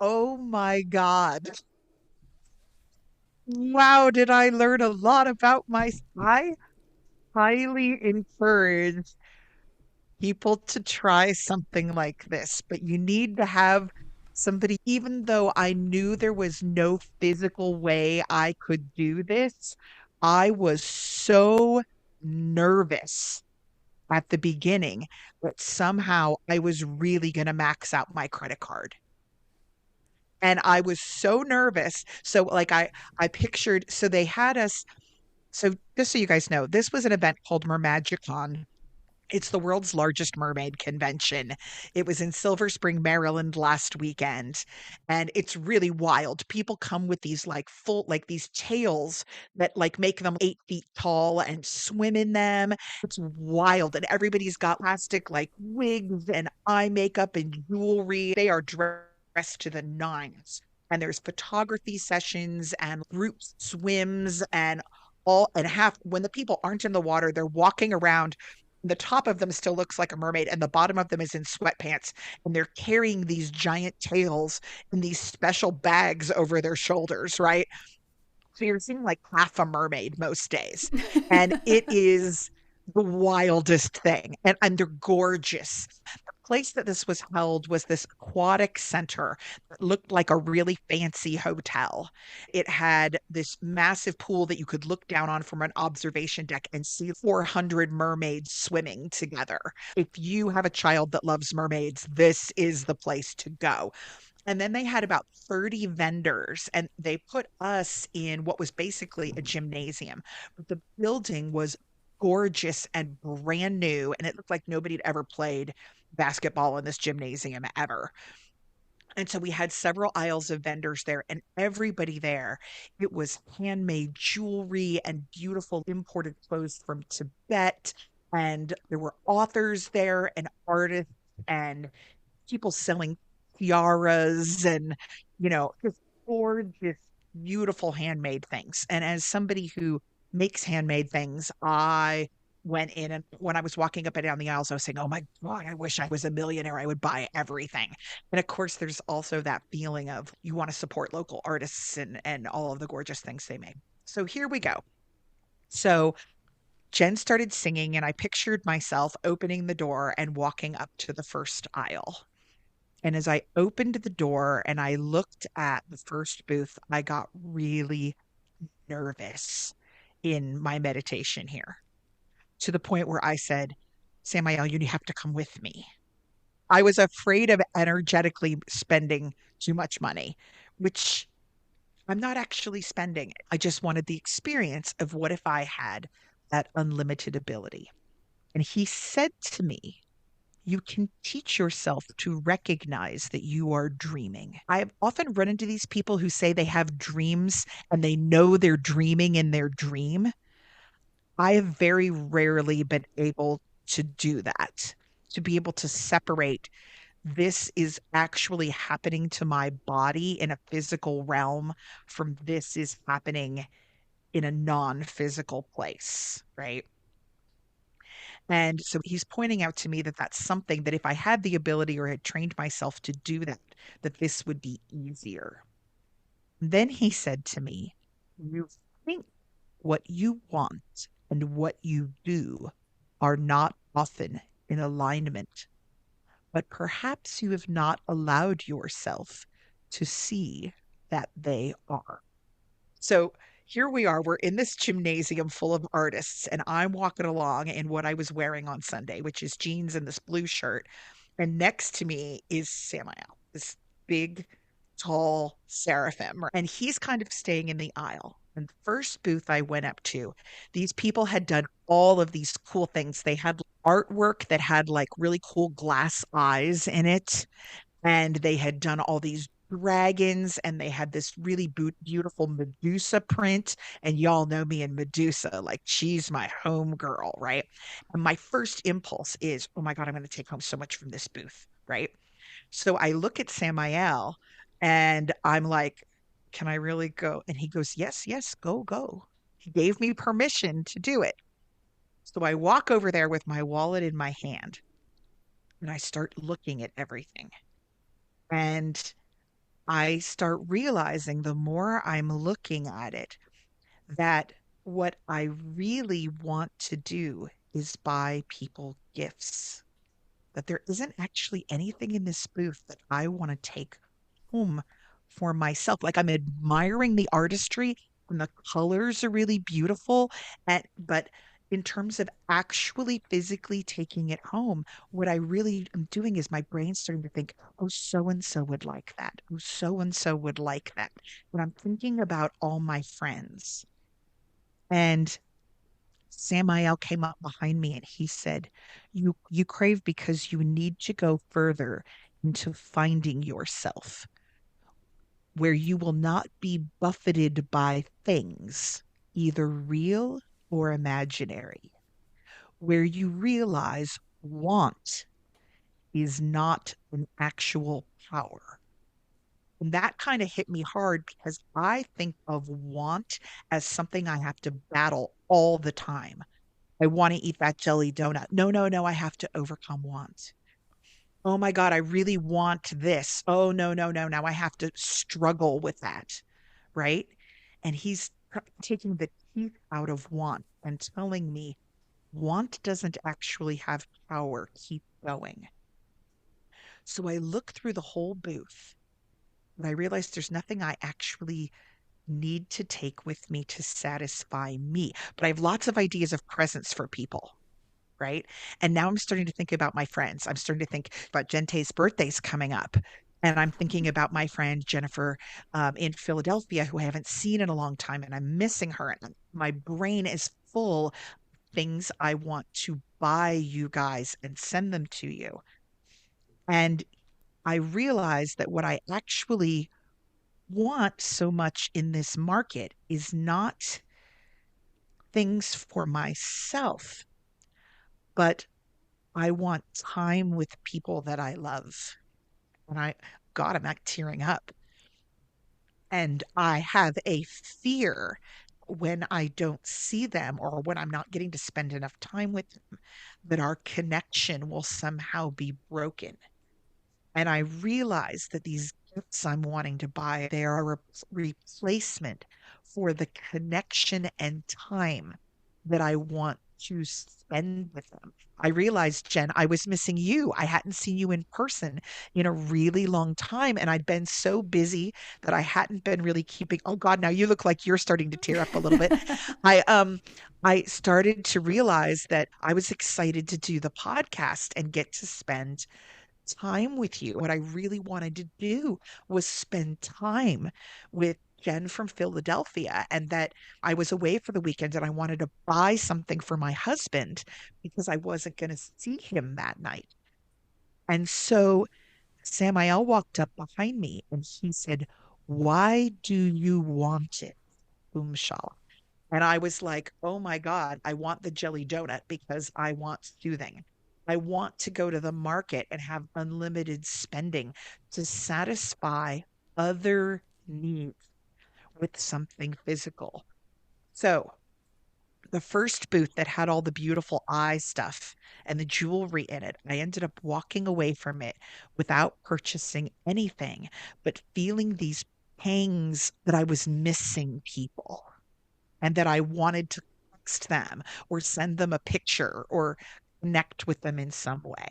Oh my God. Wow, did I learn a lot about my I highly encourage people to try something like this, but you need to have somebody, even though I knew there was no physical way I could do this, I was so nervous at the beginning that somehow I was really going to max out my credit card. And I was so nervous. So like I pictured, so they had us, so just so you guys know, this was an event called Mermagicon. It's the world's largest mermaid convention. It was in Silver Spring, Maryland last weekend, and it's really wild. People come with these like full, like these tails that like make them 8 feet tall and swim in them. It's wild, and everybody's got plastic like wigs and eye makeup and jewelry. They are dressed to the nines. And there's photography sessions and group swims and all and half when the people aren't in the water, they're walking around. The top of them still looks like a mermaid, and the bottom of them is in sweatpants. And they're carrying these giant tails in these special bags over their shoulders, right? So you're seeing like half a mermaid most days. And it is the wildest thing. And they're gorgeous. The place that this was held was this aquatic center that looked like a really fancy hotel. It had this massive pool that you could look down on from an observation deck and see 400 mermaids swimming together. If you have a child that loves mermaids, this is the place to go. And then they had about 30 vendors, and they put us in what was basically a gymnasium. But the building was gorgeous and brand new, and it looked like nobody had ever played basketball in this gymnasium ever. And so we had several aisles of vendors there, and everybody there, it was handmade jewelry and beautiful imported clothes from Tibet. And there were authors there and artists and people selling tiaras and, just gorgeous, beautiful handmade things. And as somebody who makes handmade things, I went in and when I was walking up and down the aisles, I was saying, oh my God, I wish I was a millionaire. I would buy everything. And of course, there's also that feeling of you want to support local artists and all of the gorgeous things they make. So here we go. So Jen started singing, and I pictured myself opening the door and walking up to the first aisle. And as I opened the door and I looked at the first booth, I got really nervous in my meditation here to the point where I said, Samael, you have to come with me. I was afraid of energetically spending too much money, which I'm not actually spending it. I just wanted the experience of what if I had that unlimited ability. And he said to me, you can teach yourself to recognize that you are dreaming. I've often run into these people who say they have dreams and they know they're dreaming in their dream. I have very rarely been able to do that, to be able to separate this is actually happening to my body in a physical realm from this is happening in a non-physical place, right? And so he's pointing out to me that that's something that if I had the ability or had trained myself to do that, that this would be easier. Then he said to me, you think what you want and what you do are not often in alignment, but perhaps you have not allowed yourself to see that they are. So here we are. We're in this gymnasium full of artists, and I'm walking along in what I was wearing on Sunday, which is jeans and this blue shirt. And next to me is Samael, this big, tall seraphim. And he's kind of staying in the aisle. And the first booth I went up to, these people had done all of these cool things. They had artwork that had like really cool glass eyes in it, and they had done all these dragons, and they had this really beautiful Medusa print. And y'all know me and Medusa, like she's my home girl, right? And my first impulse is, oh my God, I'm going to take home so much from this booth, right? So I look at Samael and I'm like, can I really go? And he goes, yes, yes, go, go. He gave me permission to do it. So I walk over there with my wallet in my hand and I start looking at everything. And I start realizing the more I'm looking at it, that what I really want to do is buy people gifts. That there isn't actually anything in this booth that I want to take home for myself. Like I'm admiring the artistry and the colors are really beautiful. But in terms of actually physically taking it home, what I really am doing is my brain's starting to think, oh, so and so would like that. Oh, so and so would like that. When I'm thinking about all my friends. And Samael came up behind me and he said, you crave because you need to go further into finding yourself, where you will not be buffeted by things, either real or imaginary, where you realize want is not an actual power. And that kind of hit me hard because I think of want as something I have to battle all the time. I want to eat that jelly donut. No, no, no, I have to overcome want. Oh my God, I really want this. Oh, no, no, no. Now I have to struggle with that. Right. And he's taking the teeth out of want and telling me want doesn't actually have power. Keep going. So I look through the whole booth and I realize there's nothing I actually need to take with me to satisfy me. But I have lots of ideas of presents for people. Right. And now I'm starting to think about my friends. I'm starting to think about Gente's birthday's coming up. And I'm thinking about my friend Jennifer in Philadelphia, who I haven't seen in a long time, and I'm missing her. And my brain is full of things I want to buy you guys and send them to you. And I realize that what I actually want so much in this market is not things for myself, but I want time with people that I love. And God, I'm not tearing up. And I have a fear when I don't see them or when I'm not getting to spend enough time with them that our connection will somehow be broken. And I realize that these gifts I'm wanting to buy, they are a replacement for the connection and time that I want to spend with them. I realized, Jen, I was missing you. I hadn't seen you in person in a really long time. And I'd been so busy that I hadn't been really keeping. Oh God, now you look like you're starting to tear up a little bit. I I started to realize that I was excited to do the podcast and get to spend time with you. What I really wanted to do was spend time with Jen from Philadelphia, and that I was away for the weekend and I wanted to buy something for my husband because I wasn't going to see him that night. And so Samael walked up behind me and he said, why do you want it, Umshal? And I was like, oh my God, I want the jelly donut because I want soothing. I want to go to the market and have unlimited spending to satisfy other needs with something physical. So the first booth that had all the beautiful eye stuff and the jewelry in it, I ended up walking away from it without purchasing anything, but feeling these pangs that I was missing people and that I wanted to text them or send them a picture or connect with them in some way.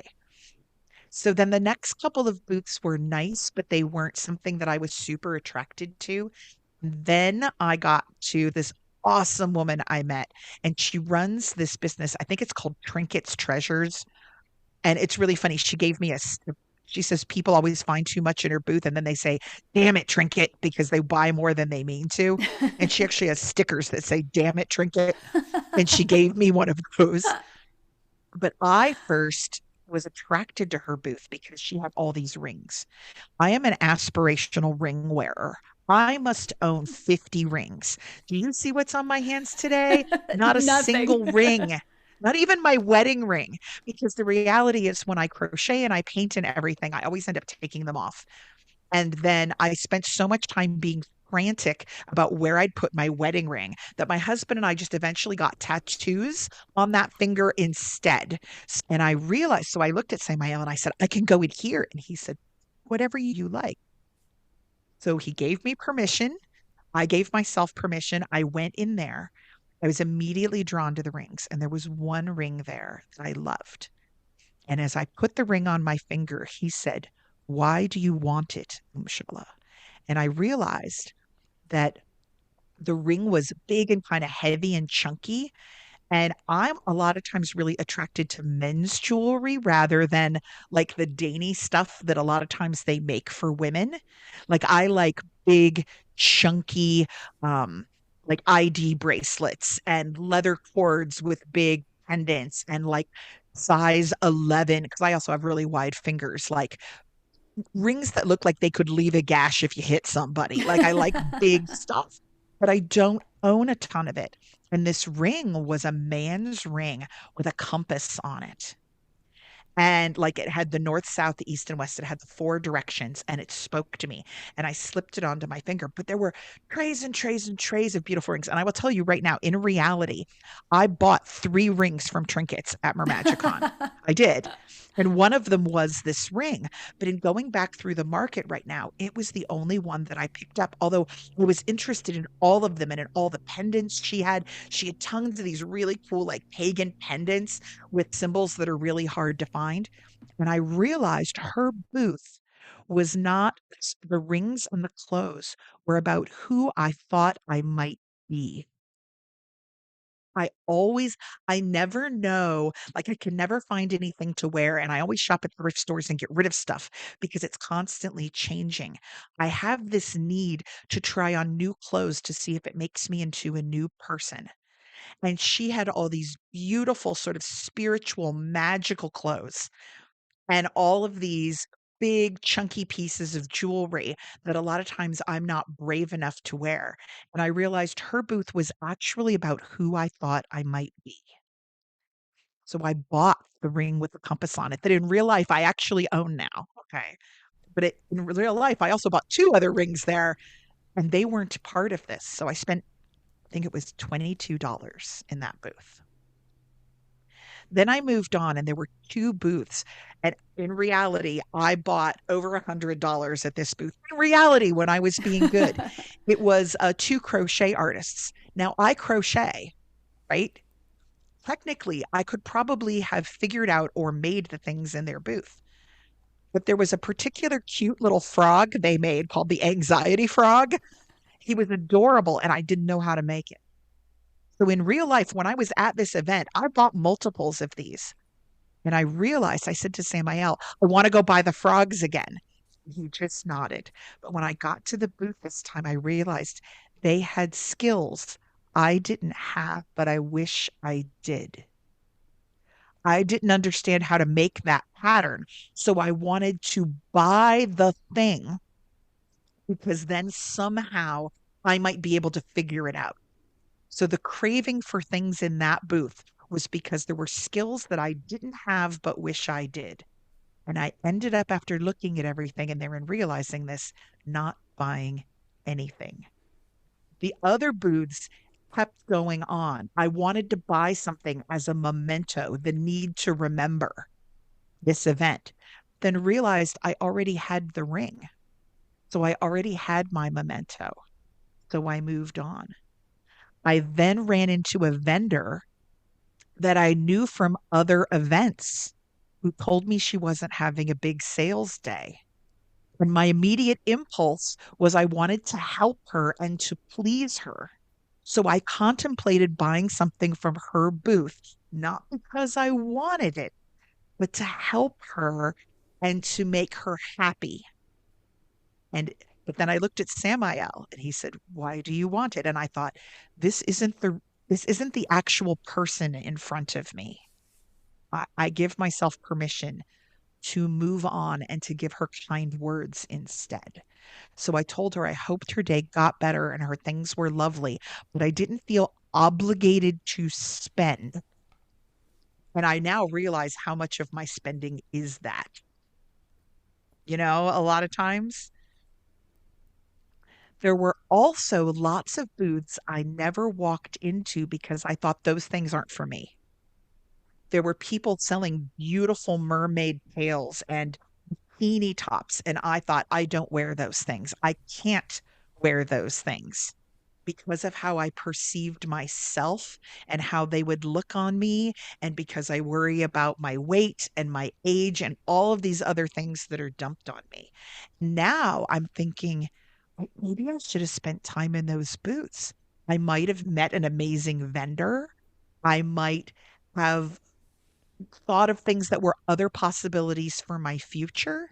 So then the next couple of booths were nice, but they weren't something that I was super attracted to. Then I got to this awesome woman I met, and she runs this business. I think it's called Trinkets Treasures. And it's really funny. She gave me she says people always find too much in her booth and then they say, damn it, Trinket, because they buy more than they mean to. And she actually has stickers that say, damn it, Trinket. And she gave me one of those. But I first was attracted to her booth because she had all these rings. I am an aspirational ring wearer. I must own 50 rings. Do you see what's on my hands today? Not a
Nothing.
single ring, not even my wedding ring. Because the reality is, when I crochet and I paint and everything, I always end up taking them off. And then I spent so much time being frantic about where I'd put my wedding ring that my husband and I just eventually got tattoos on that finger instead. And I realized, so I looked at Samael and I said, I can go in here. And he said, whatever you like. So he gave me permission. I gave myself permission. I went in there. I was immediately drawn to the rings, and there was one ring there that I loved. And as I put the ring on my finger, he said, "Why do you want it, Umshala?" And I realized that the ring was big and kind of heavy and chunky. And I'm a lot of times really attracted to men's jewelry rather than like the dainty stuff that a lot of times they make for women. Like I like big, chunky, um, like ID bracelets and leather cords with big pendants and like size 11, because I also have really wide fingers, like rings that look like they could leave a gash if you hit somebody. Like I like big stuff, but I don't own a ton of it. And this ring was a man's ring with a compass on it. And like it had the north, south, the east, and west. It had the four directions and it spoke to me. And I slipped it onto my finger. But there were trays and trays and trays of beautiful rings. And I will tell you right now, in reality, I bought 3 rings from Trinkets at Mermagicon. I did. And one of them was this ring. But in going back through the market right now, it was the only one that I picked up. Although I was interested in all of them and in all the pendants she had. She had tons of these really cool, like pagan pendants with symbols that are really hard to find. And I realized her booth was not the rings and the clothes were about who I thought I might be. I always, I never know, like I can never find anything to wear. And I always shop at thrift stores and get rid of stuff because it's constantly changing. I have this need to try on new clothes to see if it makes me into a new person. And she had all these beautiful, sort of spiritual, magical clothes and all of these big, chunky pieces of jewelry that a lot of times I'm not brave enough to wear. And I realized her booth was actually about who I thought I might be. So I bought the ring with the compass on it that in real life I actually own now. Okay. But in real life, I also bought 2 other rings there and they weren't part of this. So I spent, I think it was $22 in that booth. Then I moved on and there were 2 booths. And in reality, I bought over $100 at this booth. In reality, when I was being good, it was 2 crochet artists. Now I crochet, right? Technically, I could probably have figured out or made the things in their booth. But there was a particular cute little frog they made called the anxiety frog. He was adorable and I didn't know how to make it. So in real life, when I was at this event, I bought multiples of these. And I realized, I said to Samael, I want to go buy the frogs again. He just nodded. But when I got to the booth this time, I realized they had skills I didn't have, but I wish I did. I didn't understand how to make that pattern. So I wanted to buy the thing because then somehow I might be able to figure it out. So the craving for things in that booth was because there were skills that I didn't have but wish I did. And I ended up, after looking at everything and then realizing this, not buying anything. The other booths kept going on. I wanted to buy something as a memento, the need to remember this event, then realized I already had the ring. So I already had my memento. So I moved on. I then ran into a vendor that I knew from other events who told me she wasn't having a big sales day. And my immediate impulse was I wanted to help her and to please her. So I contemplated buying something from her booth, not because I wanted it, but to help her and to make her happy. And but then I looked at Samael and he said, "Why do you want it?" And I thought, this isn't the this isn't the actual person in front of me. I give myself permission to move on and to give her kind words instead. So I told her I hoped her day got better and her things were lovely, but I didn't feel obligated to spend. And I now realize how much of my spending is that. A lot of times there were also lots of booths I never walked into because I thought those things aren't for me. There were people selling beautiful mermaid tails and bikini tops. And I thought, I don't wear those things. I can't wear those things because of how I perceived myself and how they would look on me. And because I worry about my weight and my age and all of these other things that are dumped on me. Now I'm thinking, maybe I should have spent time in those boots. I might have met an amazing vendor. I might have thought of things that were other possibilities for my future.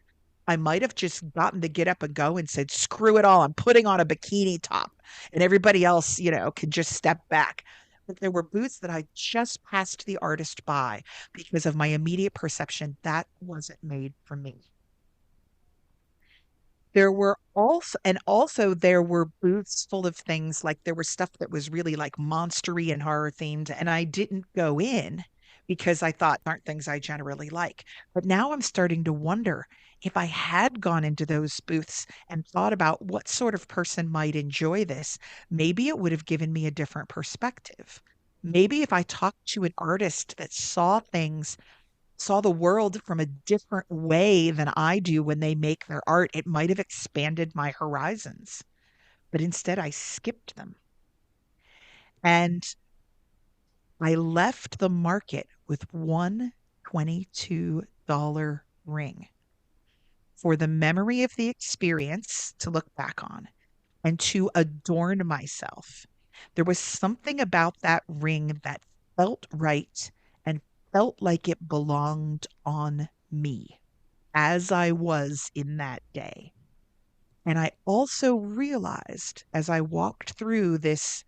I might have just gotten to get up and go and said, screw it all. I'm putting on a bikini top and everybody else, can just step back. But there were boots that I just passed the artist by because of my immediate perception that wasn't made for me. There were also there were booths full of things like there was stuff that was really like monstery and horror themed, and I didn't go in because I thought aren't things I generally like. But now I'm starting to wonder if I had gone into those booths and thought about what sort of person might enjoy this, maybe it would have given me a different perspective. Maybe if I talked to an artist that saw the world from a different way than I do when they make their art, it might have expanded my horizons. But instead, I skipped them. And I left the market with one $22 ring for the memory of the experience to look back on and to adorn myself. There was something about that ring that felt right and felt like it belonged on me as I was in that day. And I also realized as I walked through this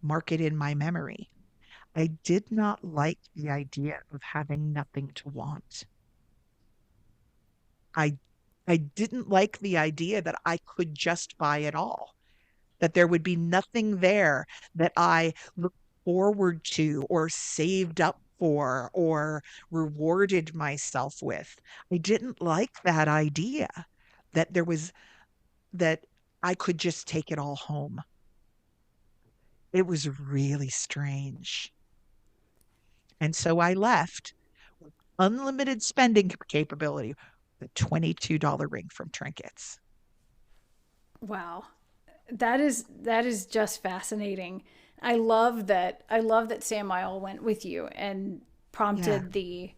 market in my memory, I did not like the idea of having nothing to want. I I didn't like the idea that I could just buy it all, that there would be nothing there that I looked forward to or saved up for or rewarded myself with. I didn't like that idea that that I could just take it all home. It was really strange. And so I left with unlimited spending capability, the $22 ring from Trinkets.
Wow. That is just fascinating. I love that Samael went with you and
Yeah,
prompted the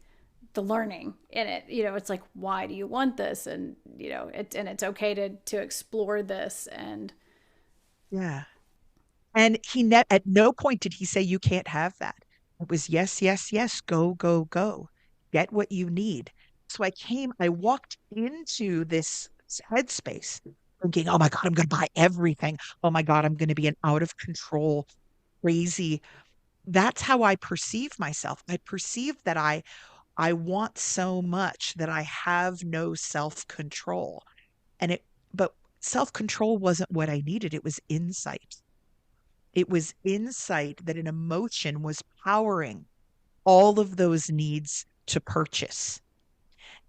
learning in it. It's like, why do you want this? And it's okay to explore this. And
yeah. And at no point did he say you can't have that. It was yes, yes, yes, go, go, go. Get what you need. So I walked into this headspace thinking, oh my God, I'm going to buy everything. Oh my God, I'm going to be an out of control, crazy. That's how I perceive myself. I perceive that I want so much that I have no self-control. But self-control wasn't what I needed. It was insight. It was insight that an emotion was powering all of those needs to purchase.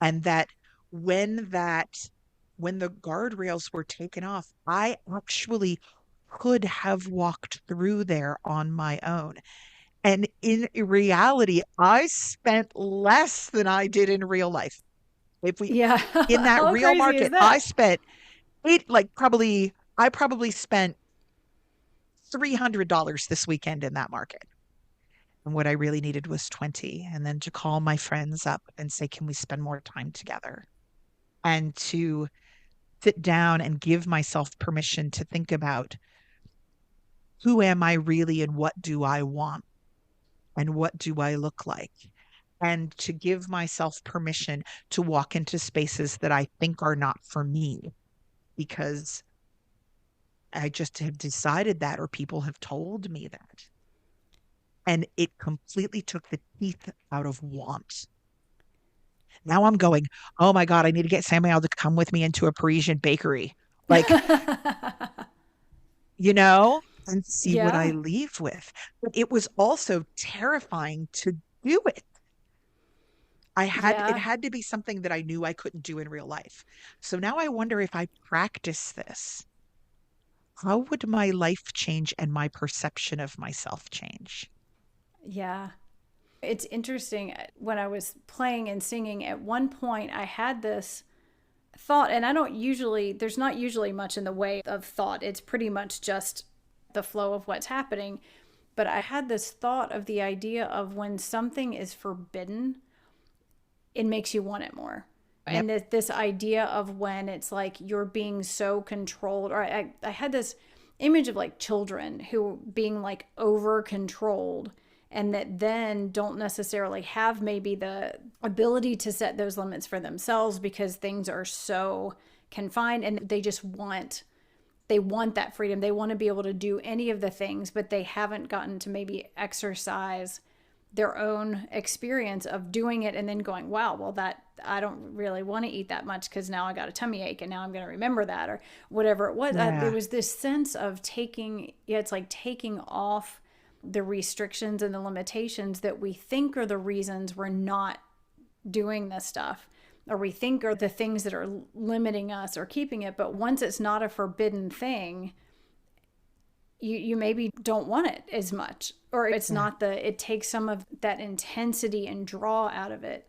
And that when that when the guardrails were taken off, I actually could have walked through there on my own. And in reality, I spent less than I did in real life. If we
yeah,
In that
how
real
crazy is
market, I
that?
spent it like probably I probably spent $300 this weekend in that market. And what I really needed was 20. And then to call my friends up and say, can we spend more time together? And to sit down and give myself permission to think about who am I really and what do I want and what do I look like? And to give myself permission to walk into spaces that I think are not for me because I just have decided that or people have told me that. And it completely took the teeth out of want. Now I'm going, oh my God, I need to get Samuel to come with me into a Parisian bakery. Like, and see what I
Yeah,
leave with. But it was also terrifying to do it. It
yeah,
had to be something that I knew I couldn't do in real life. So now I wonder if I practice this, how would my life change and my perception of myself change?
yeah. It's interesting. When I was playing and singing, at one point I had this thought, and I don't usually, there's not usually much in the way of thought. It's pretty much just the flow of what's happening. But I had this thought of the idea of when something is forbidden, it makes you want it more.
Yep.
And this idea of when it's like you're being so controlled, or I had this image of like children who being like over controlled, and that then don't necessarily have maybe the ability to set those limits for themselves because things are so confined, and they want that freedom. They want to be able to do any of the things, but they haven't gotten to maybe exercise their own experience of doing it and then going, wow, well, that I don't really want to eat that much because now I got a tummy ache and now I'm going to remember that, or whatever it was. There
Yeah.
was this sense of taking, yeah, it's like taking off the restrictions and the limitations that we think are the reasons we're not doing this stuff, or we think are the things that are limiting us or keeping it. But once it's not a forbidden thing, you maybe don't want it as much, or it's
Yeah.
not it takes some of that intensity and draw out of it.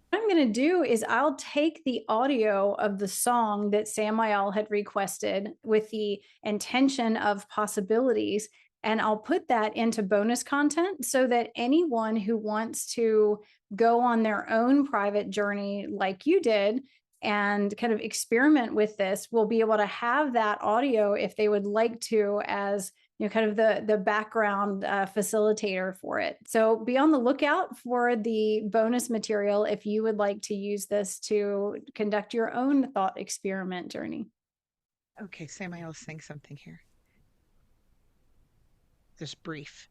What I'm going to do is I'll take the audio of the song that Samael had requested with the intention of possibilities, and I'll put that into bonus content so that anyone who wants to go on their own private journey, like you did, and kind of experiment with this, will be able to have that audio if they would like to, as kind of the background facilitator for it. So be on the lookout for the bonus material if you would like to use this to conduct your own thought experiment journey.
Okay, Samuel is saying something here. Just brief.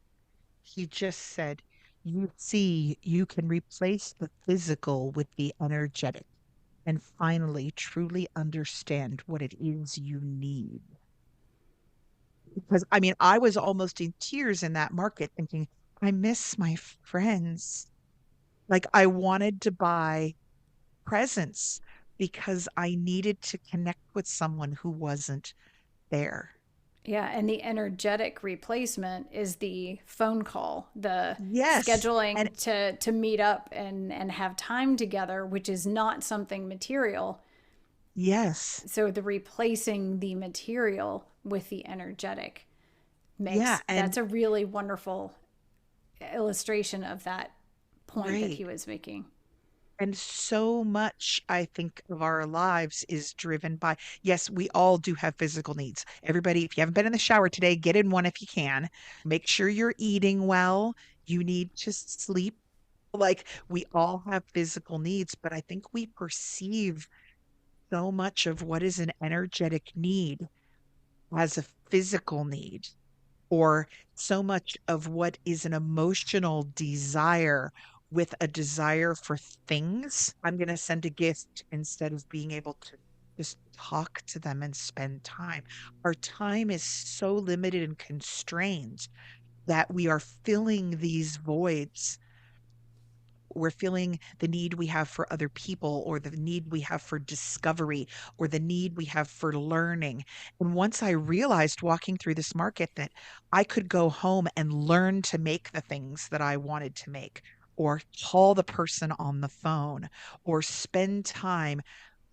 He just said, you see, you can replace the physical with the energetic and finally truly understand what it is you need. Because I mean, I was almost in tears in that market thinking, I miss my friends. Like I wanted to buy presents because I needed to connect with someone who wasn't there.
Yeah, and the energetic replacement is the phone call, the
Yes. And
scheduling to meet up and have time together, which is not something material.
yes.
So the replacing the material with the energetic
Yeah.
makes,
And
that's a really wonderful illustration of that point that
right.
he was making.
And so much, I think, of our lives is driven by, yes, we all do have physical needs. Everybody, if you haven't been in the shower today, get in one if you can. Make sure you're eating well. You need to sleep. Like we all have physical needs, but I think we perceive so much of what is an energetic need as a physical need, or so much of what is an emotional desire with a desire for things. I'm going to send a gift instead of being able to just talk to them and spend time. Our time is so limited and constrained that we are filling these voids. We're feeling the need we have for other people, or the need we have for discovery, or the need we have for learning. And once I realized walking through this market that I could go home and learn to make the things that I wanted to make, or call the person on the phone, or spend time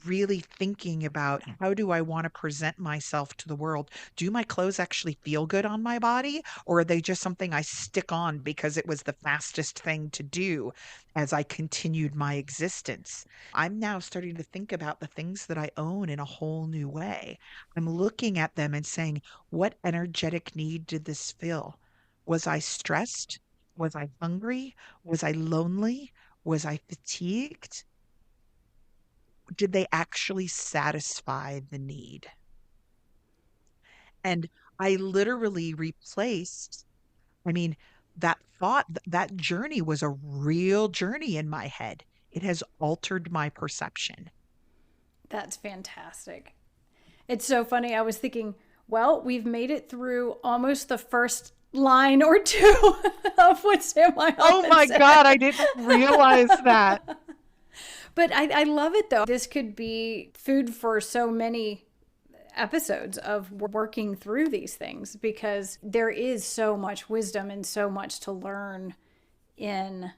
really thinking about how do I want to present myself to the world? Do my clothes actually feel good on my body, or are they just something I stick on because it was the fastest thing to do as I continued my existence? I'm now starting to think about the things that I own in a whole new way. I'm looking at them and saying, what energetic need did this fill? Was I stressed? Was I hungry? Was I lonely? Was I fatigued? Did they actually satisfy the need? And I literally replaced, I mean, that thought, that journey was a real journey in my head. It has altered my perception.
That's fantastic. It's so funny. I was thinking, well, we've made it through almost the first line or two of what Sam Lyle
Oh
had
my God, I
said.
didn't realize that.
But I love it though. This could be food for so many episodes of working through these things, because there is so much wisdom and so much to learn in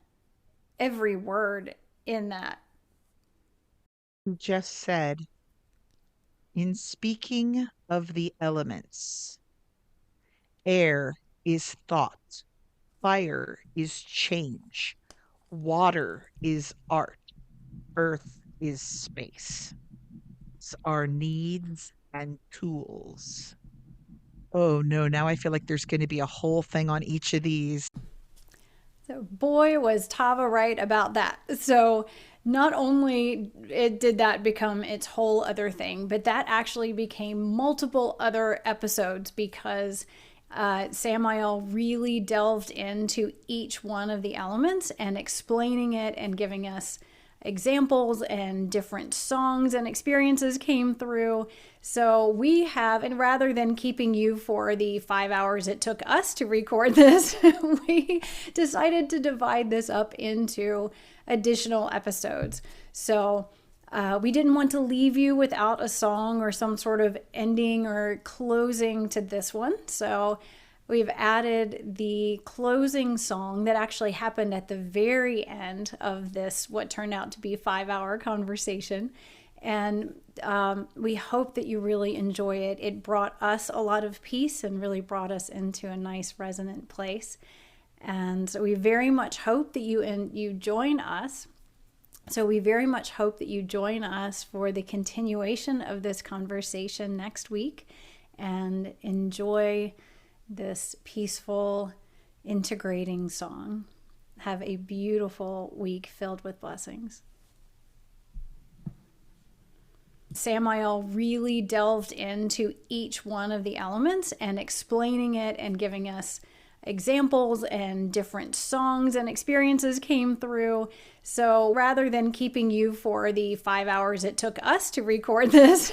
every word in that.
You just said, in speaking of the elements, air is thought, fire is change, water is art, earth is space. It's our needs and tools. Oh no, now I feel like there's going to be a whole thing on each of these.
So boy, was Tava right about that. So not only it did that become its whole other thing, but that actually became multiple other episodes because Samael really delved into each one of the elements and explaining it and giving us examples, and different songs and experiences came through. So we have, and rather than keeping you for the 5 hours it took us to record this, we decided to divide this up into additional episodes. So we didn't want to leave you without a song or some sort of ending or closing to this one. So we've added the closing song that actually happened at the very end of this, what turned out to be a 5 hour conversation. And we hope that you really enjoy it. It brought us a lot of peace and really brought us into a nice resonant place. And so we very much hope that you join us. So we very much hope that you join us for the continuation of this conversation next week and enjoy this peaceful, integrating song. Have a beautiful week filled with blessings. Samael really delved into each one of the elements and explaining it and giving us examples, and different songs and experiences came through. So rather than keeping you for the 5 hours it took us to record this,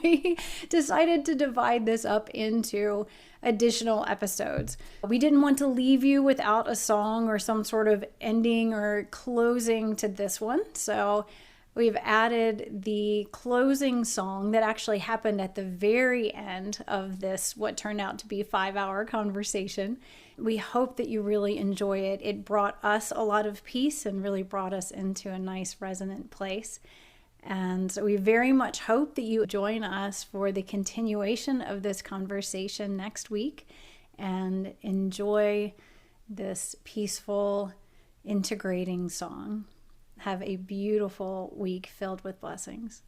we decided to divide this up into additional episodes. We didn't want to leave you without a song or some sort of ending or closing to this one. So we've added the closing song that actually happened at the very end of this, what turned out to be a 5 hour conversation. We hope that you really enjoy it. It brought us a lot of peace and really brought us into a nice resonant place. And so we very much hope that you join us for the continuation of this conversation next week and enjoy this peaceful, integrating song. Have a beautiful week filled with blessings.